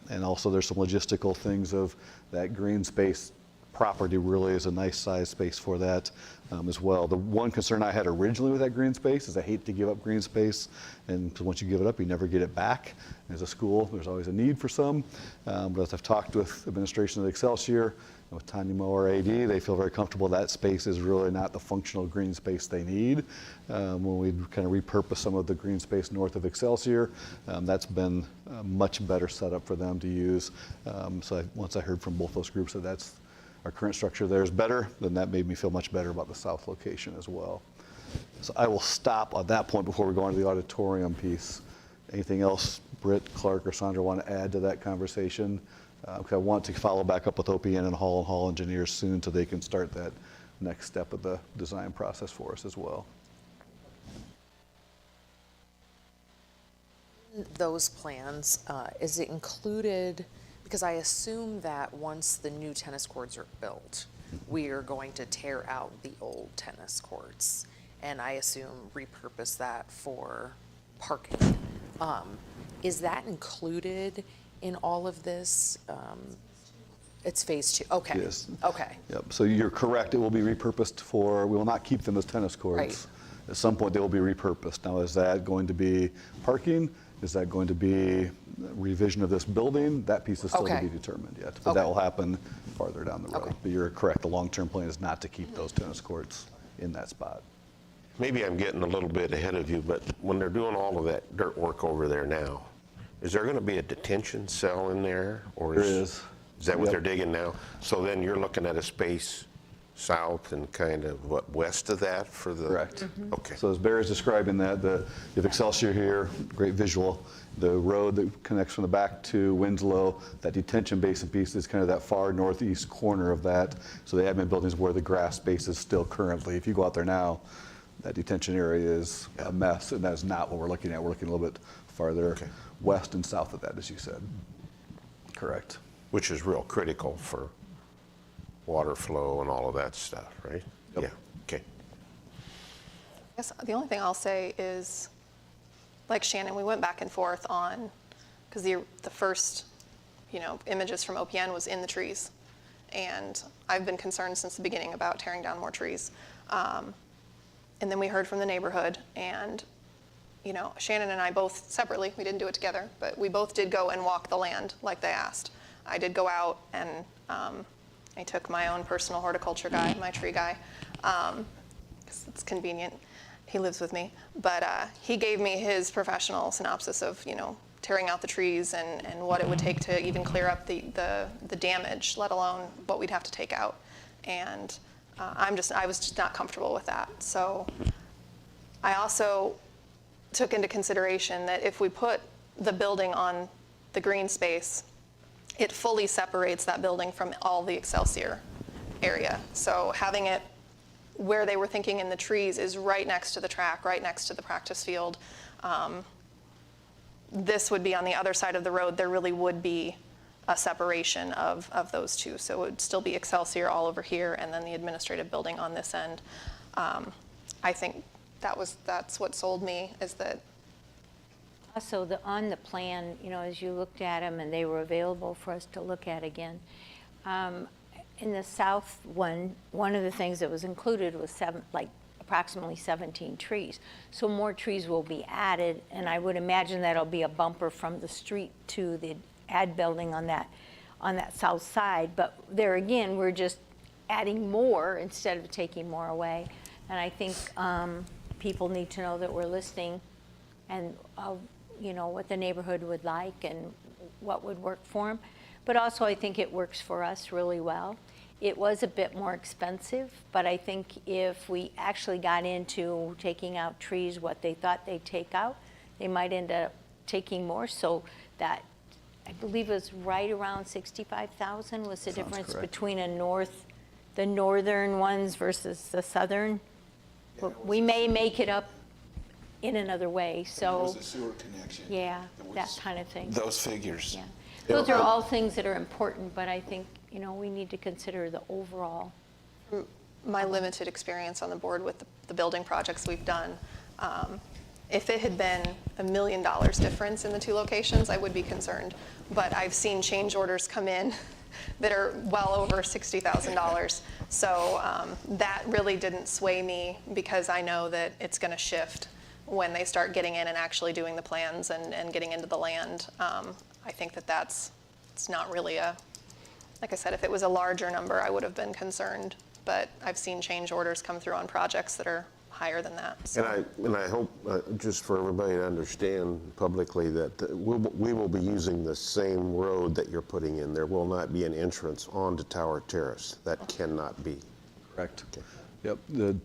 And also there's some logistical things of that green space property really is a nice size space for that as well. The one concern I had originally with that green space is I hate to give up green space, and once you give it up, you never get it back. As a school, there's always a need for some. But as I've talked with administration of Excelsior, with Tanya Moore, AD, they feel very comfortable that space is really not the functional green space they need. When we kind of repurpose some of the green space north of Excelsior, that's been a much better setup for them to use. Once I heard from both those groups that that's our current structure there is better, then that made me feel much better about the south location as well. So I will stop on that point before we go on to the auditorium piece. Anything else Britt, Clark, or Sandra want to add to that conversation? Because I want to follow back up with OPN and Hall engineers soon so they can start that next step of the design process for us as well. Those plans, is it included, because I assume that once the new tennis courts are built, we are going to tear out the old tennis courts, and I assume repurpose that for parking. Is that included in all of this? It's phase 2. Okay. Yes. Okay. Yep. So you're correct. It will be repurposed we will not keep them as tennis courts. Right. At some point, they will be repurposed. Now, is that going to be parking? Is that going to be revision of this building? That piece is still to be determined yet. But that will happen farther down the road. Okay. But you're correct. The long-term plan is not to keep those tennis courts in that spot. Maybe I'm getting a little bit ahead of you, but when they're doing all of that dirt work over there now, Is there going to be a detention cell in there? Or There is. Is that what Yep. they're digging now? So then you're looking at a space south and kind of what, west of that for the? Correct. Okay. So as Barry's describing that, you have Excelsior here, great visual. The road that connects from the back to Winslow, that detention basin piece is kind of that far northeast corner of that. So the admin building is where the grass space is still currently. If you go out there now, that detention area is a mess, and that's not what we're looking at. We're looking a little bit farther west and south of that, as you said. Correct. Which is real critical for water flow and all of that stuff, right? Yep. Yeah, okay. I guess the only thing I'll say is, like Shannon, we went back and forth on, because the first, images from OPN was in the trees. And I've been concerned since the beginning about tearing down more trees. And then we heard from the neighborhood, and, Shannon and I both separately, we didn't do it together, but we both did go and walk the land like they asked. I did go out and I took my own personal horticulture guy, my tree guy, because it's convenient. He lives with me. But he gave me his professional synopsis of, tearing out the trees and what it would take to even clear up the damage, let alone what we'd have to take out. And I was just not comfortable with that. So I also took into consideration that if we put the building on the green space, it fully separates that building from all the Excelsior area. So having it where they were thinking in the trees is right next to the track, right next to the practice field. This would be on the other side of the road. There really would be a separation of those two. So it would still be Excelsior all over here and then the administrative building on this end. I think that's what sold me, is that Also, on the plan, as you looked at them and they were available for us to look at again, in the south one of the things that was included was approximately 17 trees. So more trees will be added, and I would imagine that'll be a bumper from the street to the ad building on that south side. But there again, we're just adding more instead of taking more away. And I think people need to know that we're listening and what the neighborhood would like and what would work for them. But also I think it works for us really well. It was a bit more expensive, but I think if we actually got into taking out trees, what they thought they'd take out, they might end up taking more. So that, I believe it was right around 65,000 was the difference correct. between the northern ones versus the southern. We may make it up in another way, There so, was a sewer connection. yeah, There was that kind of thing. Those figures. Yeah. Those are all things that are important, but I think, we need to consider the overall. my limited experience on the board with the building projects we've done. If it had been $1 million difference in the two locations, I would be concerned. But I've seen change orders come in that are well over $60,000. So that really didn't sway me, because I know that it's going to shift when they start getting in and actually doing the plans and getting into the land. I think it's not really like I said, if it was a larger number, I would have been concerned. But I've seen change orders come through on projects that are higher than that. So. And I hope, just for everybody to understand publicly, that we will be using the same road that you're putting in. There will not be an entrance onto Tower Terrace. That cannot be. Correct. Okay. Yep, the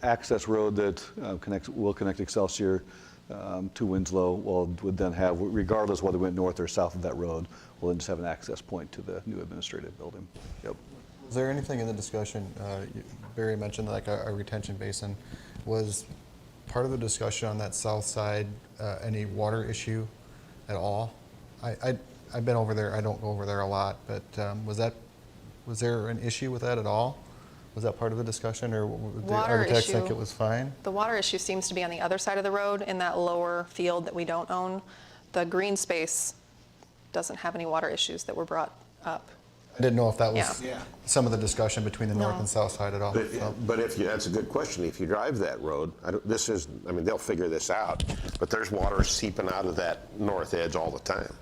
access road that will connect Excelsior to Winslow would then have, regardless whether we went north or south of that road, we'll then just have an access point to the new administrative building. Yep. Was there anything in the discussion, Barry mentioned like a retention basin, was part of the discussion on that south side any water issue at all? I've been over there, I don't go over there a lot, but was there an issue with that at all? Was that part of the discussion, or did the Water architects think issue. it was fine? The water issue seems to be on the other side of the road in that lower field that we don't own. The green space doesn't have any water issues that were brought up. I didn't know if that was Yeah. some of the discussion between the north and south side at all. But that's a good question. If you drive that road, they'll figure this out, but there's water seeping out of that north edge all the time.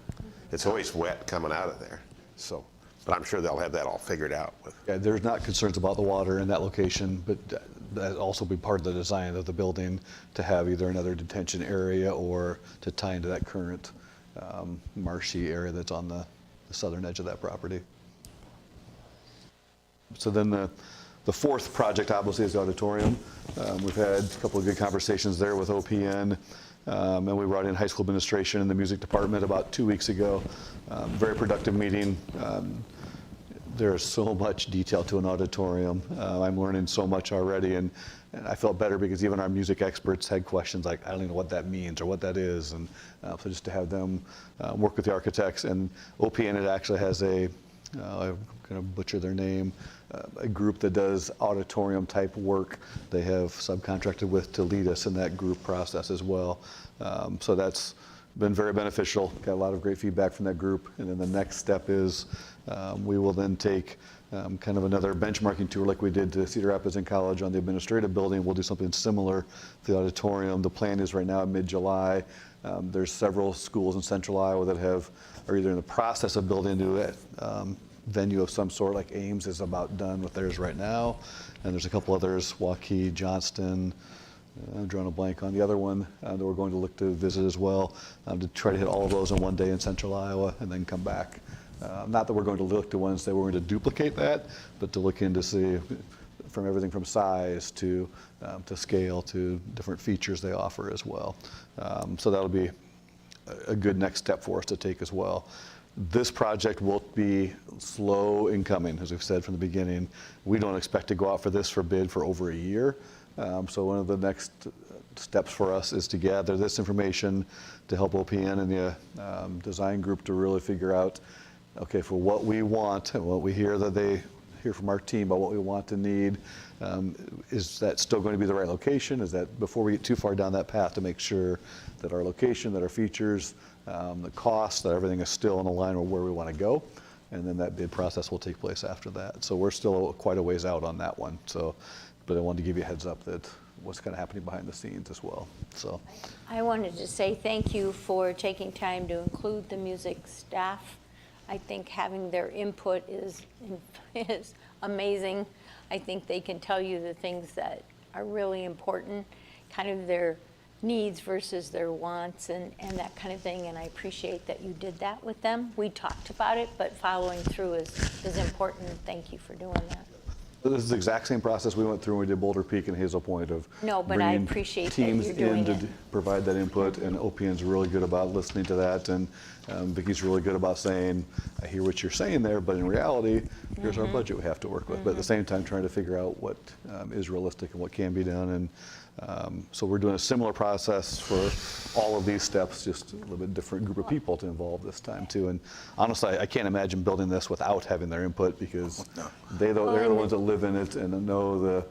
It's always wet coming out of there. So, but I'm sure they'll have that all figured out. Yeah, there's not concerns about the water in that location, but that also be part of the design of the building to have either another detention area or to tie into that current marshy area that's on the southern edge of that property. So then the fourth project obviously is the auditorium. We've had a couple of good conversations there with OPN, and we brought in high school administration and the music department about 2 weeks ago. Very productive meeting. There's so much detail to an auditorium. I'm learning so much already, and I felt better because even our music experts had questions like, I don't even know what that means or what that is. And so just to have them work with the architects, and OPN, it actually has I'm going to butcher their name, a group that does auditorium type work they have subcontracted with to lead us in that group process as well. So that's been very beneficial. Got a lot of great feedback from that group. And then the next step is we will then take kind of another benchmarking tour like we did to Cedar Rapids and College on the administrative building. We'll do something similar to the auditorium. The plan is right now in mid-July. There's several schools in central Iowa that are either in the process of building into a venue of some sort, like Ames is about done with theirs right now. And there's a couple others, Waukee, Johnston, I'm drawing a blank on the other one that we're going to look to visit as well, to try to hit all of those in one day in central Iowa and then come back. Not that we're going to look to one and say we're going to duplicate that, but to look in to see from everything from size to scale to different features they offer as well. So that'll be a good next step for us to take as well. This project will be slow in coming, as we've said from the beginning. We don't expect to go out for this for bid for over a year. So one of the next steps for us is to gather this information to help OPN and the design group to really figure out, okay, for what we want and what we hear that they hear from our team about what we want and need, is that still going to be the right location? Is that, before we get too far down that path, to make sure that our location, that our features, the cost, that everything is still in line with where we want to go, and then that bid process will take place after that. So we're still quite a ways out on that one. So, but I wanted to give you a heads up that what's kind of happening behind the scenes as well. So I wanted to say thank you for taking time to include the music staff. I think having their input is amazing. I think they can tell you the things that are really important, kind of their needs versus their wants and that kind of thing, and I appreciate that you did that with them. We talked about it, but following through is important. Thank you for doing that. this is the exact same process we went through when we did Boulder Peak and Hazel Point of No, but I bringing appreciate that teams you're doing in to it. provide that input, and OPN's really good about listening to that, and Vicky's really good about saying, I hear what you're saying there, but in reality, here's our budget we have to work with. But at the same time, trying to figure out what is realistic and what can be done. And so we're doing a similar process for all of these steps, just a little bit different group of people to involve this time too. And honestly, I can't imagine building this without having their input, because they're the ones that live in it and know the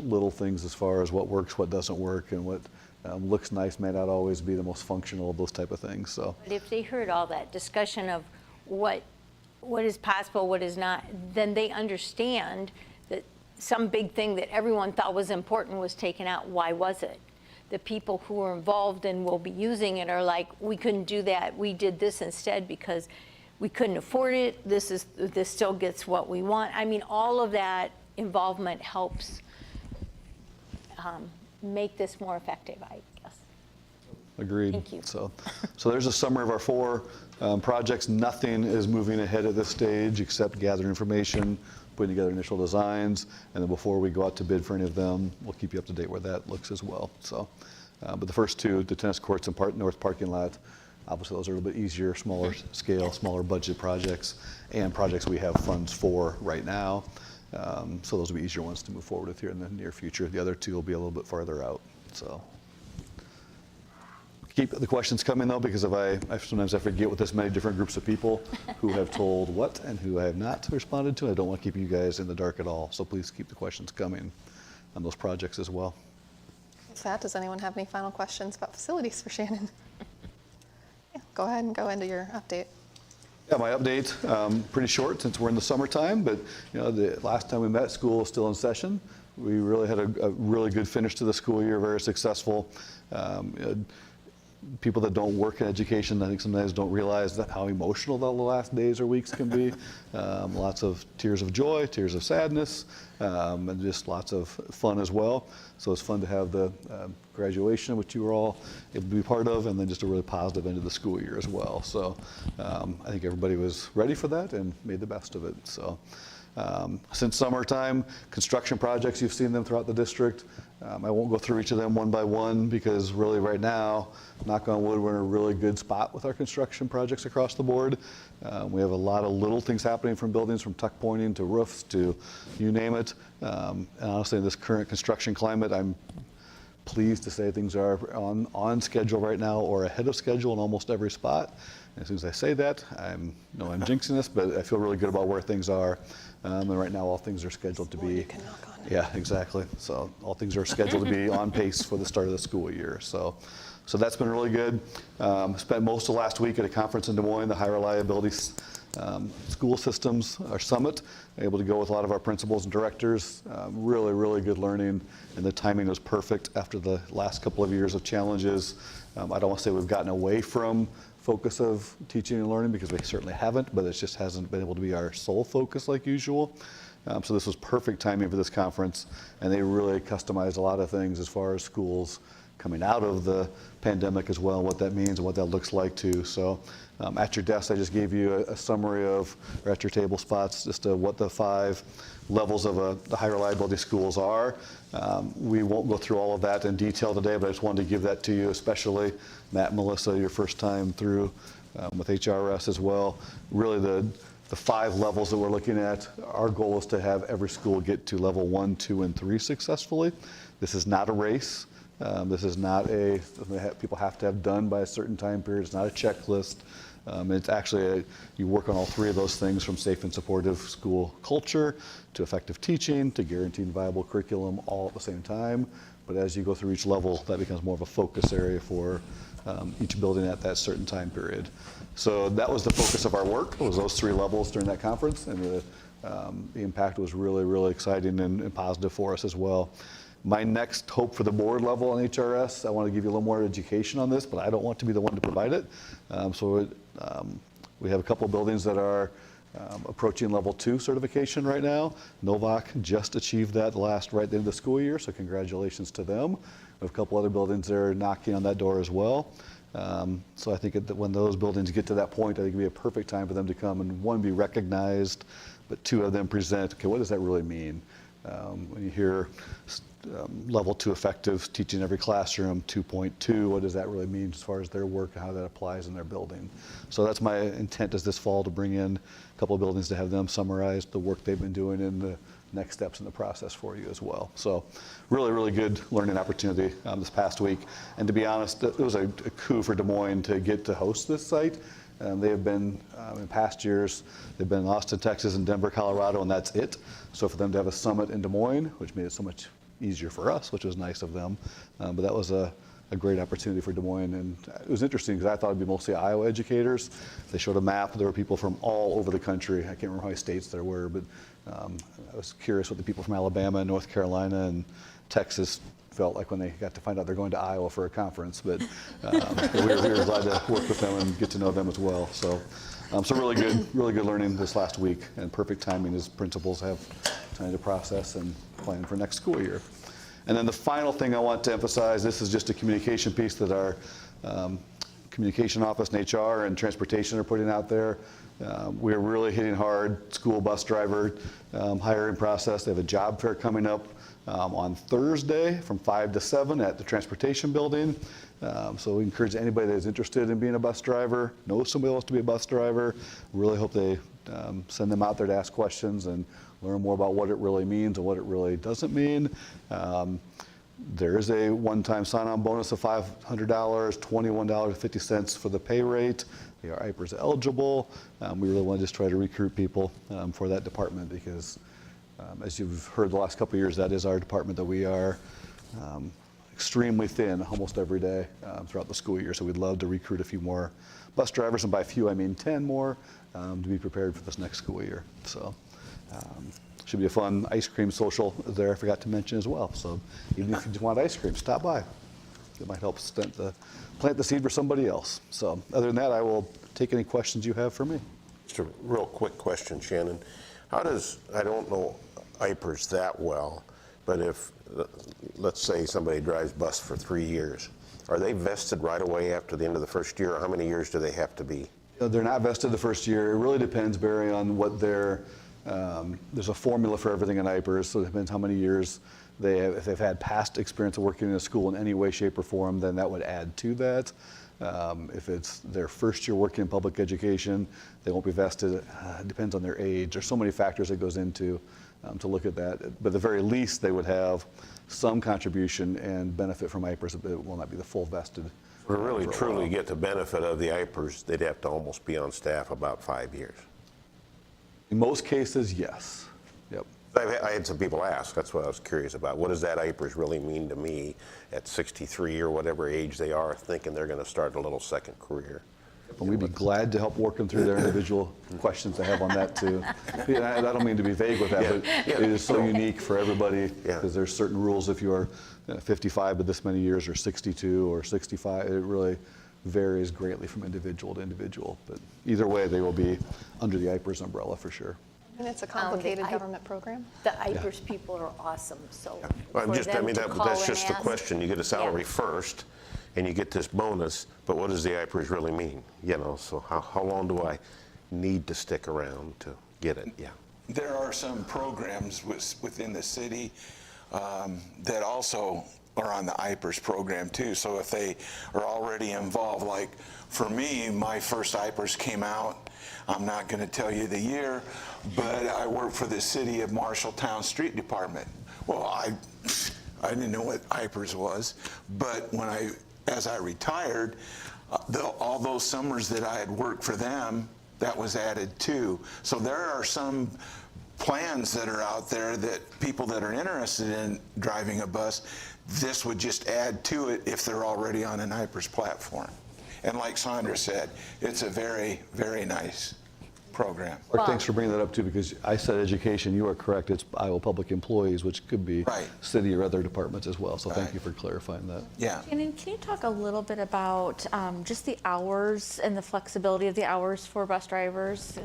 little things as far as what works, what doesn't work, and what looks nice may not always be the most functional, those type of things. So But if they heard all that discussion of what is possible, what is not, then they understand that some big thing that everyone thought was important was taken out. Why was it? The people who were involved and will be using it are like, we couldn't do that. We did this instead because we couldn't afford it. This still gets what we want. I mean, all of that involvement helps make this more effective, I guess. agreed. Thank you. So there's a summary of our 4 projects. Nothing is moving ahead at this stage except gathering information, putting together initial designs, and then before we go out to bid for any of them, we'll keep you up to date where that looks as well. So, but the first 2, the tennis courts and north parking lot, obviously those are a little bit easier, smaller scale, smaller budget projects, and projects we have funds for right now. So those will be easier ones to move forward with here in the near future. The other 2 will be a little bit farther out. So keep the questions coming though, because if sometimes I forget with this many different groups of people who have told what and who I have not responded to. I don't want to keep you guys in the dark at all. So please keep the questions coming on those projects as well. With that, does anyone have any final questions about facilities for Shannon? Yeah, go ahead and go into your update. Yeah, my update, pretty short since we're in the summertime, but the last time we met, school was still in session. We really had a really good finish to the school year, very successful. people that don't work in education, I think sometimes don't realize that how emotional the last days or weeks can be. Lots of tears of joy, tears of sadness, and just lots of fun as well. So it's fun to have the graduation, which you were all able to be part of, and then just a really positive end of the school year as well. So I think everybody was ready for that and made the best of it. So since summertime, construction projects, you've seen them throughout the district. I won't go through each of them one by one because really right now, knock on wood, we're in a really good spot with our construction projects across the board. We have a lot of little things happening from buildings, from tuck pointing to roofs to you name it. And honestly, in this current construction climate, I'm pleased to say things are on schedule right now or ahead of schedule in almost every spot. And as soon as I say that, I'm jinxing this, but I feel really good about where things are. And right now, all things are scheduled to be. Yeah, exactly. So all things are scheduled to be on pace for the start of the school year. So that's been really good. Spent most of last week at a conference in Des Moines, the High Reliability School Systems, our summit. Able to go with a lot of our principals and directors. Really, really good learning, and the timing was perfect after the last couple of years of challenges. I don't want to say we've gotten away from focus of teaching and learning because we certainly haven't, but it just hasn't been able to be our sole focus like usual. So this was perfect timing for this conference, and they really customized a lot of things as far as schools coming out of the pandemic as well, and what that means and what that looks like too. So at your desk, I just gave you a summary of, or at your table spots, just what the 5 levels of the high reliability schools are. We won't go through all of that in detail today, but I just wanted to give that to you, especially Matt and Melissa, your first time through with HRS as well. Really the 5 levels that we're looking at, our goal is to have every school get to level 1, 2, and 3 successfully. This is not a race. This is not people have to have done by a certain time period. It's not a checklist. It's actually you work on all 3 of those things, from safe and supportive school culture to effective teaching to guaranteed viable curriculum, all at the same time. But as you go through each level, that becomes more of a focus area for each building at that certain time period. So that was the focus of our work, was those 3 levels during that conference, and the impact was really, really exciting and positive for us as well. My next hope for the board level on HRS, I want to give you a little more education on this, but I don't want to be the one to provide it. We have a couple of buildings that are approaching level 2 certification right now. Novak just achieved that right at the end of the school year, so congratulations to them. We have a couple other buildings that are knocking on that door as well. So I think that when those buildings get to that point, I think it'd be a perfect time for them to come and, 1, be recognized, but 2, have them present, okay, what does that really mean? When you hear level 2 effective teaching every classroom, 2.2, what does that really mean as far as their work and how that applies in their building? So that's my intent, is this fall to bring in a couple of buildings to have them summarize the work they've been doing and the next steps in the process for you as well. So really, really good learning opportunity this past week. And to be honest, it was a coup for Des Moines to get to host this site. They have been, in past years, they've been in Austin, Texas, and Denver, Colorado, and that's it. So for them to have a summit in Des Moines, which made it so much easier for us, which was nice of them. But that was a great opportunity for Des Moines. And it was interesting because I thought it'd be mostly Iowa educators. They showed a map. There were people from all over the country. I can't remember how many states there were, but I was curious what the people from Alabama and North Carolina and Texas felt like when they got to find out they're going to Iowa for a conference. But we were glad to work with them and get to know them as well. So really good learning this last week, and perfect timing as principals have time to process and plan for next school year. And then the final thing I want to emphasize, this is just a communication piece that our communication office and HR and transportation are putting out there. We're really hitting hard school bus driver hiring process. They have a job fair coming up on Thursday from 5 to 7 at the transportation building. So we encourage anybody that is interested in being a bus driver, knows somebody else to be a bus driver. Really hope they send them out there to ask questions and learn more about what it really means and what it really doesn't mean. There is a one-time sign-on bonus of $500, $21.50 for the pay rate. They are IPERS eligible. We really want to just try to recruit people for that department because, as you've heard the last couple of years, that is our department that we are extremely thin almost every day throughout the school year. So we'd love to recruit a few more bus drivers, and by a few I mean 10 more, to be prepared for this next school year. So should be a fun ice cream social there, I forgot to mention as well. So even if you just want ice cream, stop by. it might help plant the seed for somebody else. So other than that, I will take any questions you have for me. Just a real quick question, Shannon. How does, I don't know IPERS that well, but if, let's say somebody drives bus for 3 years, are they vested right away after the end of the first year, or how many years do they have to be? They're not vested the first year. It really depends, Barry, on what their, there's a formula for everything in IPERS, so it depends how many years they have. If they've had past experience of working in a school in any way, shape, or form, then that would add to that. If it's their first year working in public education, they won't be vested. It depends on their age. There's so many factors that goes into to look at that. But at the very least, they would have some contribution and benefit from IPERS, but it will not be the full vested. To really truly get the benefit of the IPERS, they'd have to almost be on staff about 5 years. In most cases, yes. Yep. I had some people ask, that's what I was curious about. What does that IPERS really mean to me at 63 or whatever age they are, thinking they're going to start a little second career? And we'd be glad to help work them through their individual questions they have on that too. I don't mean to be vague with that, but it is so unique for everybody because there's certain rules if you are 55 but this many years or 62 or 65. It really varies greatly from individual to individual. But either way, they will be under the IPERS umbrella for sure. And it's a complicated government program. The IPERS people are awesome, so Well, for them to call that's and just the ask- question. You get a salary first, and you get this bonus, but what does the IPERS really mean? You know, so how long do I need to stick around to get it? Yeah. There are some programs within the city that also are on the IPERS program too. So if they are already involved, like for me, my first IPERS came out, I'm not going to tell you the year, but I worked for the City of Marshalltown Street Department. Well, I didn't know what IPERS was, but as I retired, all those summers that I had worked for them, that was added too. So there are some plans that are out there that people that are interested in driving a bus, this would just add to it if they're already on an IPERS platform. And like Sandra said, it's a very, very nice program. Mark, thanks for bringing that up too, because I said education, you are correct, it's Iowa Public Employees, which could be city or other departments as well, so thank you for clarifying that. Yeah. Shannon, can you talk a little bit about just the hours and the flexibility of the hours for bus drivers?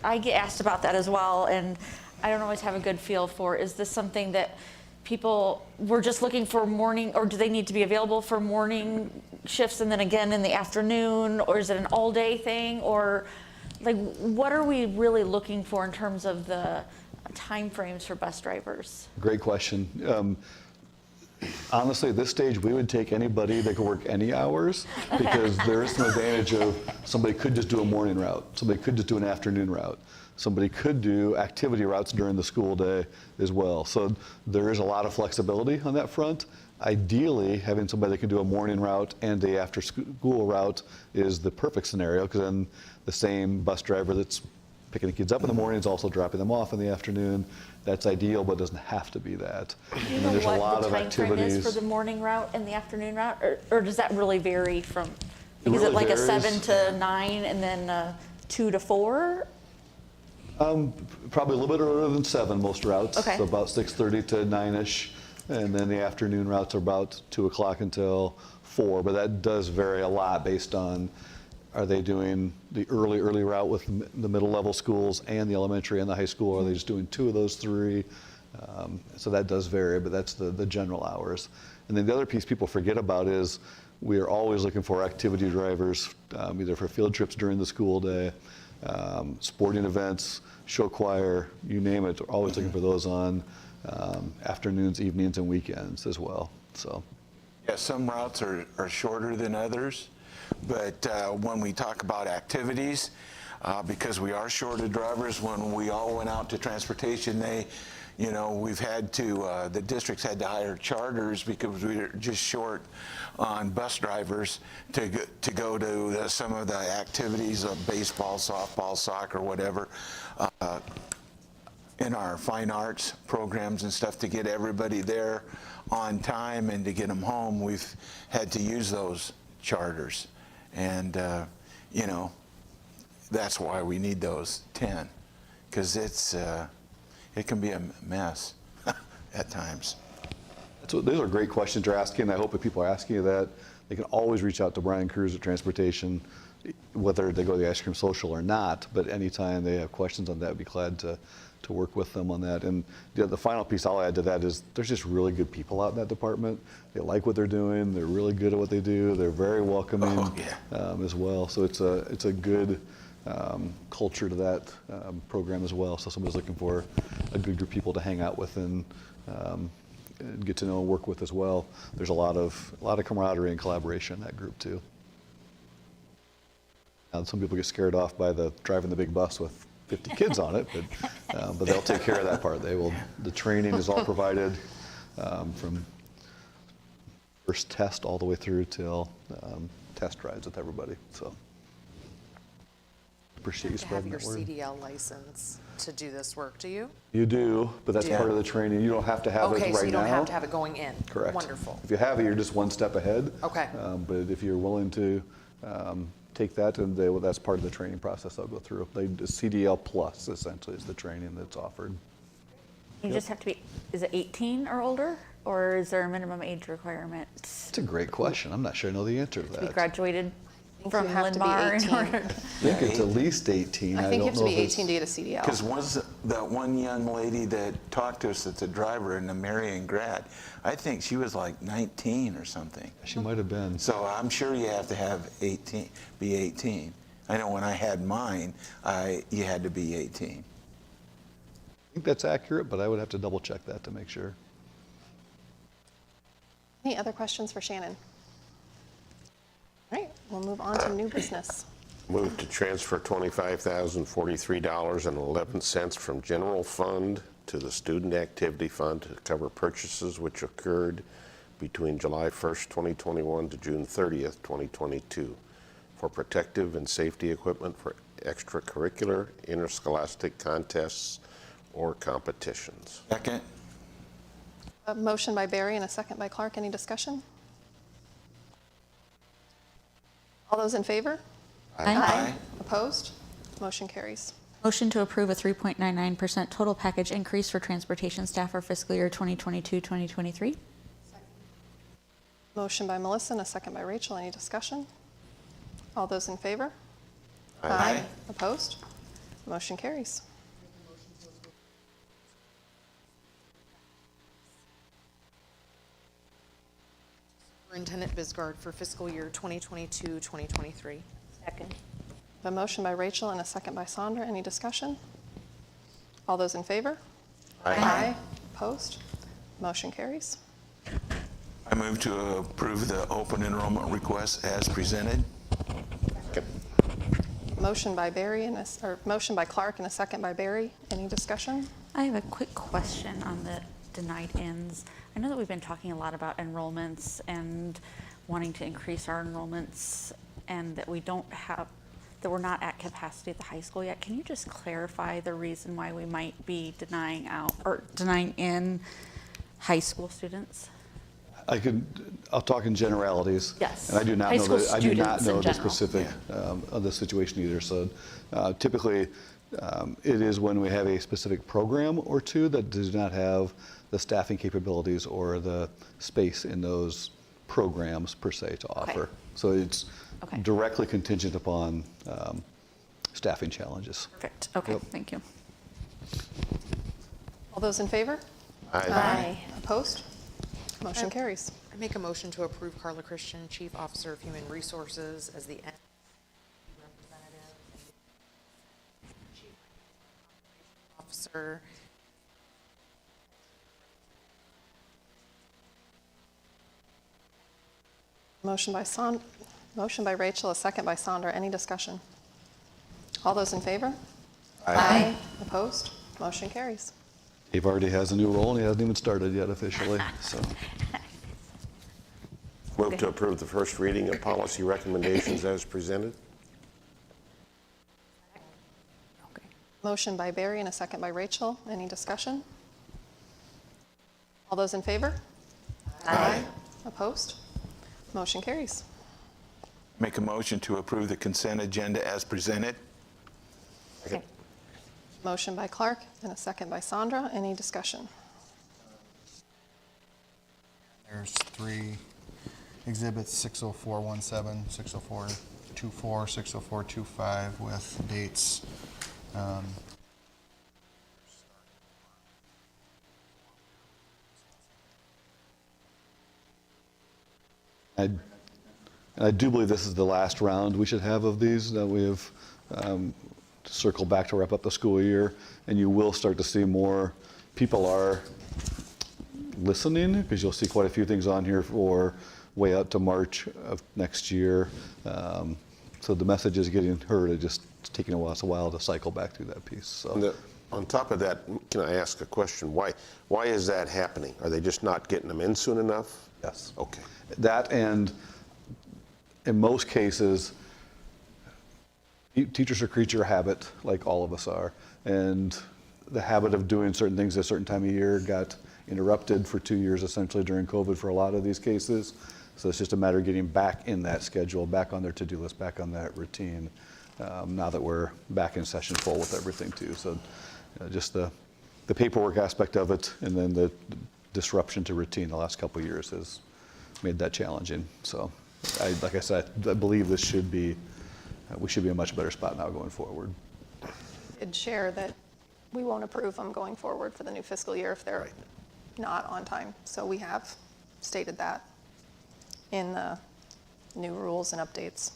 I get asked about that as well, and I don't always have a good feel for, is this something that people were just looking for morning, or do they need to be available for morning shifts and then again in the afternoon, or is it an all-day thing, or like what are we really looking for in terms of the timeframes for bus drivers? Great question. Honestly, at this stage, we would take anybody that could work any hours because there is some advantage of somebody could just do a morning route, somebody could just do an afternoon route. Somebody could do activity routes during the school day as well. So there is a lot of flexibility on that front. Ideally, having somebody that can do a morning route and the after school route is the perfect scenario, because then the same bus driver that's picking the kids up in the morning is also dropping them off in the afternoon. That's ideal, but it doesn't have to be that. Do you know what the time frame is for the morning route and the afternoon route, or does that really vary from, is it like a 7 to 9 and then 2 to 4? Probably a little bit earlier than 7, most routes. Okay. So about 6:30 to 9-ish. And then the afternoon routes are about 2 o'clock until 4. But that does vary a lot based on, are they doing the early route with the middle level schools and the elementary and the high school? Or are they just doing 2 of those 3? So that does vary, but that's the general hours. And then the other piece people forget about is we are always looking for activity drivers, either for field trips during the school day, sporting events, show choir, you name it. We're always looking for those on afternoons, evenings, and weekends as well. So, yeah, some routes are shorter than others, but when we talk about activities, because we are short of drivers, when we all went out to transportation, we've had to, the districts had to hire charters because we were just short on bus drivers to go to some of the activities of baseball, softball, soccer, whatever, in our fine arts programs and stuff, to get everybody there on time and to get them home. We've had to use those charters, and that's why we need those 10, because it can be a mess at times. So those are great questions you're asking. I hope if people are asking you that, they can always reach out to Brian Cruz at Transportation, whether they go to the ice cream social or not. But anytime they have questions on that, I'd be glad to work with them on that. And the final piece I'll add to that is there's just really good people out in that department. They like what they're doing. They're really good at what they do. They're very welcoming as well. So it's a good culture to that program as well. So somebody's looking for a good group of people to hang out with and get to know and work with as well. There's a lot of camaraderie and collaboration in that group too. Some people get scared off by driving the big bus with 50 kids on it, but they'll take care of that part. The training is all provided from first test all the way through till test rides with everybody. So appreciate you To have spreading your that word. CDL license to do this work, do you? You do, but that's Do. part of the training. You don't have to have it right now. Okay, so you don't have to have it going in? Correct. Wonderful. If you have it, you're just one step ahead. Okay. But if you're willing to take that, and that's part of the training process they'll go through. CDL Plus essentially is the training that's offered. You just have to be, is it 18 or older? Or is there a minimum age requirement? It's a great question. I'm not sure I know the answer to To be that. graduated from you have to be Linn-Mar in 18. order? I think it's at least 18. I think you don't have to know be if it's- 18 to get a CDL. Because was that one young lady that talked to us that's a driver in the Marion grad, I think she was like 19 or something. She might have been. So I'm sure you have to have be 18. I know when I had mine, you had to be 18. I think that's accurate, but I would have to double check that to make sure. Any other questions for Shannon? All right, we'll move on to new business. Move to transfer $25,043.11 from general fund to the student activity fund to cover purchases which occurred between July 1st, 2021 to June 30th, 2022 for protective and safety equipment for extracurricular, interscholastic contests or competitions. Second? A motion by Barry and a second by Clark. Any discussion? All those in favor? Aye. Opposed? Motion carries. Motion to approve a 3.99% total package increase for transportation staff for fiscal year 2022-2023. Motion by Melissa and a second by Rachel. Any discussion? All those in favor? Aye. Opposed? Motion carries. Superintendent Bisgard for fiscal year 2022-2023. Second. A motion by Rachel and a second by Sandra. Any discussion? All those in favor? Opposed? Motion carries. I move to approve the open enrollment request as presented. Motion by Barry or motion by Clark and a second by Barry. Any discussion? I have a quick question on the denied ends. I know that we've been talking a lot about enrollments and wanting to increase our enrollments and that we're not at capacity at the high school yet. Can you just clarify the reason why we might be denying in high school students? I'll talk in generalities. Yes. And I do not High know school I do not students in know the general. specific of the situation either. So typically, it is when we have a specific program or two that does not have the staffing capabilities or the space in those programs per se to offer. So it's directly contingent upon staffing challenges. Perfect. Okay, Yep. thank you. All those in favor? Aye. Opposed? Motion carries. I make a motion to approve Carla Christian, Chief Officer of Human Resources, as the representative. Chief Officer. Motion by Rachel, a second by Sandra. Any discussion? All those in favor? Opposed? Motion carries. Dave already has a new role and he hasn't even started yet officially. So Move to approve the first reading of policy recommendations as presented. Motion by Barry and a second by Rachel. Any discussion? All those in favor? Opposed? Motion carries. Make a motion to approve the consent agenda as presented. Second. Motion by Clark and a second by Sandra. Any discussion? there's 3 exhibits, 60417, 60424, 60425, with dates. I do believe this is the last round we should have of these, that we have circled back to wrap up the school year, and you will start to see more people are listening, because you'll see quite a few things on here for way out to March of next year. So the message is getting heard, it's just taking a while to cycle back through that piece. So. On top of that, can I ask a question? Why is that happening? Are they just not getting them in soon enough? Yes. Okay. That, and in most cases, teachers are creature of habit, like all of us are, and the habit of doing certain things at a certain time of year got interrupted for 2 years essentially during COVID for a lot of these cases. So it's just a matter of getting back in that schedule, back on their to-do list, back on that routine, now that we're back in session full with everything too. So just the paperwork aspect of it, and then the disruption to routine the last couple of years has made that challenging. So like I said, I believe this should be, we should be in a much better spot now going forward. Did share that we won't approve them going forward for the new fiscal year if they're not on time. So we have stated that in the new rules and updates.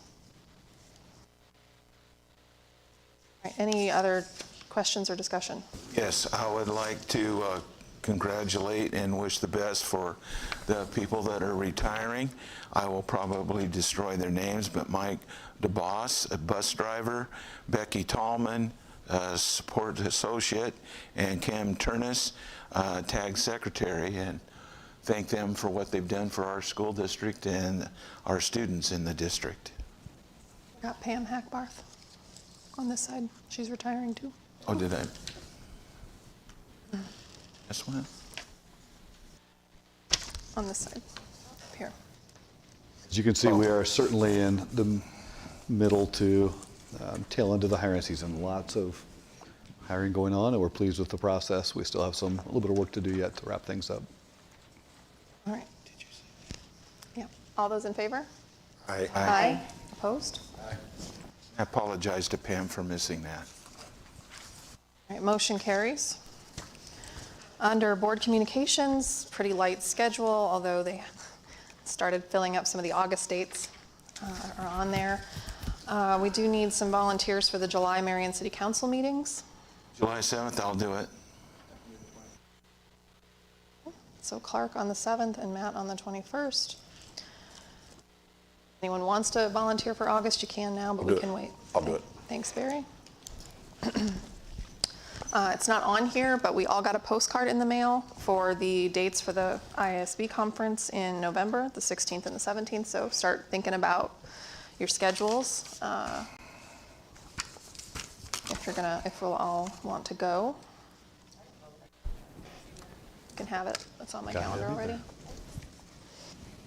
All right, any other questions or discussion? Yes, I would like to congratulate and wish the best for the people that are retiring. I will probably destroy their names, but Mike DeBoss, a bus driver, Becky Tallman, support associate, and Kim Turnus, tag secretary, and thank them for what they've done for our school district and our students in the district. Got Pam Hackbarth on this side. She's retiring too. Oh, did I? This one? On this side, up here. As you can see, we are certainly in the middle to tail end of the hiring season. Lots of hiring going on, and we're pleased with the process. We still have a little bit of work to do yet to wrap things up. All right. Yeah. All those in favor? Aye. Aye. Opposed? I apologize to Pam for missing that. All right, motion carries. Under board communications, pretty light schedule, although they started filling up some of the August dates are on there. We do need some volunteers for the July Marion City Council meetings. July 7th, I'll do it. So Clark on the 7th and Matt on the 21st. Anyone wants to volunteer for August, you can now, but we can wait. I'll do it. Thanks, Barry. It's not on here, but we all got a postcard in the mail for the dates for the ISB conference in November, the 16th and the 17th. So start thinking about your schedules. If we'll all want to go. You can have it. It's on my calendar already.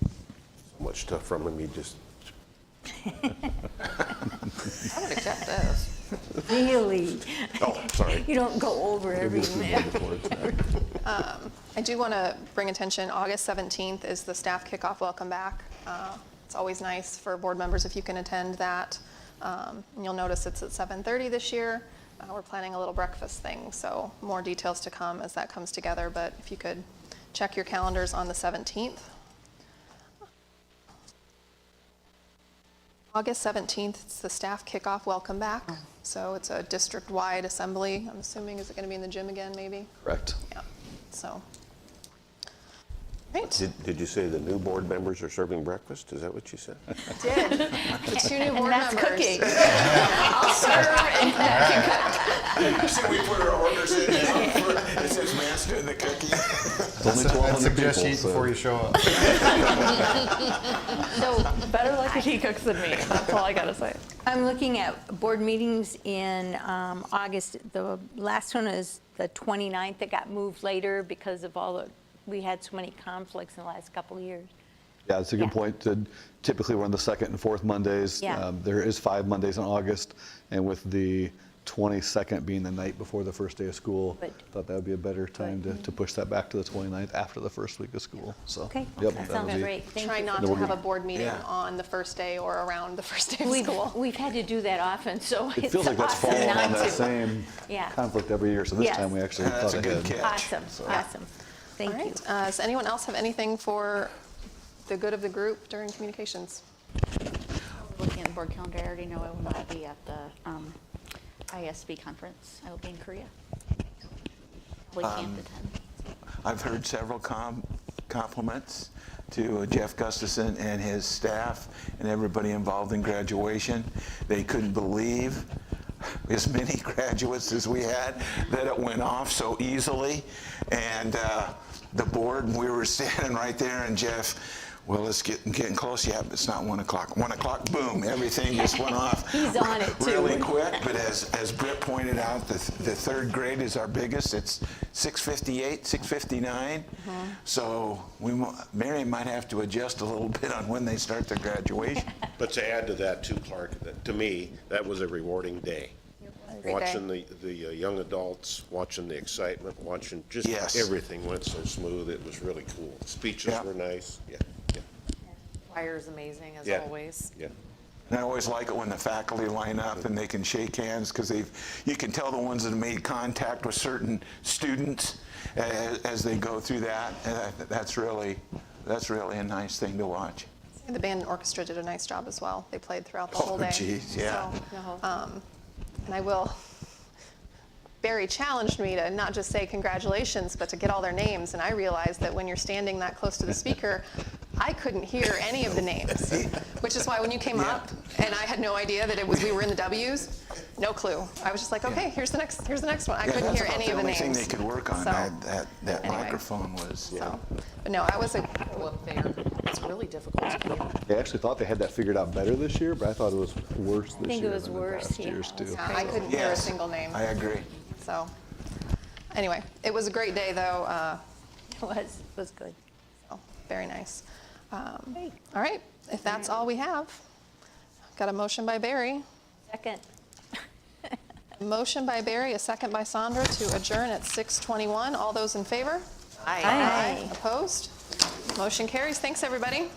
So much stuff from him, he just. I would accept this. Really? Oh, sorry. You don't go over everything. I do want to bring attention, August 17th is the staff kickoff welcome back. It's always nice for board members if you can attend that. And you'll notice it's at 7:30 this year. We're planning a little breakfast thing, so more details to come as that comes together, but if you could check your calendars on the 17th. August 17th, it's the staff kickoff welcome back. So it's a district-wide assembly. I'm assuming, is it going to be in the gym again, maybe? Correct. Yeah, so. Great. Did you say the new board members are serving breakfast? Is that what you said? Did. The 2 new board That's members. cooking. I'll serve and that can cook. Should we put our orders in now? It says Matt's doing the cooking. It's only I'd 1,200 suggest people, you eat so- before you show up. So better luck if he cooks than me. That's all I gotta say. I'm looking at board meetings in August. The last one is the 29th. That got moved later because of we had so many conflicts in the last couple of years. Yeah, it's a good Yeah. point. Typically, we're on the second and fourth Mondays. Yeah. There is 5 Mondays in August, and with the 22nd being the night before the first day of school. Good. Thought that would be a better time to push that back to the 29th after the first week of school, so. Okay, yep, that that'll sounds be- great. Thank Try you. not No, to we're have a good. board meeting Yeah. on the first day or around the first day of school. We've had to do that often, so It it's feels like that's awesome falling on not that to. same Yeah. conflict every year, so this Yes. time we actually That's thought a good ahead. catch. Awesome, awesome. Thank All you. right. Does anyone else have anything for the good of the group during communications? Looking at the board calendar, I already know I will not be at the ISB conference. I will be in Korea. Probably can't attend. I've heard several compliments to Jeff Gustafson and his staff and everybody involved in graduation. They couldn't believe as many graduates as we had, that it went off so easily. And the board, we were standing right there, and Jeff, well, it's getting close. Yeah, but it's not 1 o'clock. 1 o'clock, boom, everything just went off. He's on it, too. Really quick. But as Britt pointed out, the third grade is our biggest. It's 6:58, 6:59. So Marion might have to adjust a little bit on when they start their graduation. But to add to that too, Clark, that, to me, that was a rewarding day. Great Watching the young adults, watching the excitement, watching just Yes. everything went so smooth. It was really cool. Speeches Yeah. were nice. Yeah, yeah, Choir is amazing as Yeah. always. yeah. And I always like it when the faculty line up and they can shake hands, because you can tell the ones that have made contact with certain students as they go through that. And that's really a nice thing to watch. The band and orchestra did a nice job as well. They played throughout the whole day. Geez, yeah. So, and I will, Barry challenged me to not just say congratulations, but to get all their names. And I realized that when you're standing that close to the speaker, I couldn't hear any of the names, which is why when you came up and I had no idea that we were in the W's, no clue. I was just like, okay, here's the next one. I couldn't hear any of the names. That's the only thing they could work on. So, That anyway. microphone was. So, but no, I was Go up there. It's really difficult to hear. They actually thought they had that figured out better this year, but I thought it was worse this think it year was than the worse, past yeah. years too. I couldn't hear a Yes, single name. I agree. So, anyway, it was a great day though. It was good. So, very nice. All right, if that's all we have, got a motion by Barry. Second. Motion by Barry, a second by Sandra to adjourn at 6:21. All those in favor? Aye. Aye. Opposed? Motion carries. Thanks, everybody.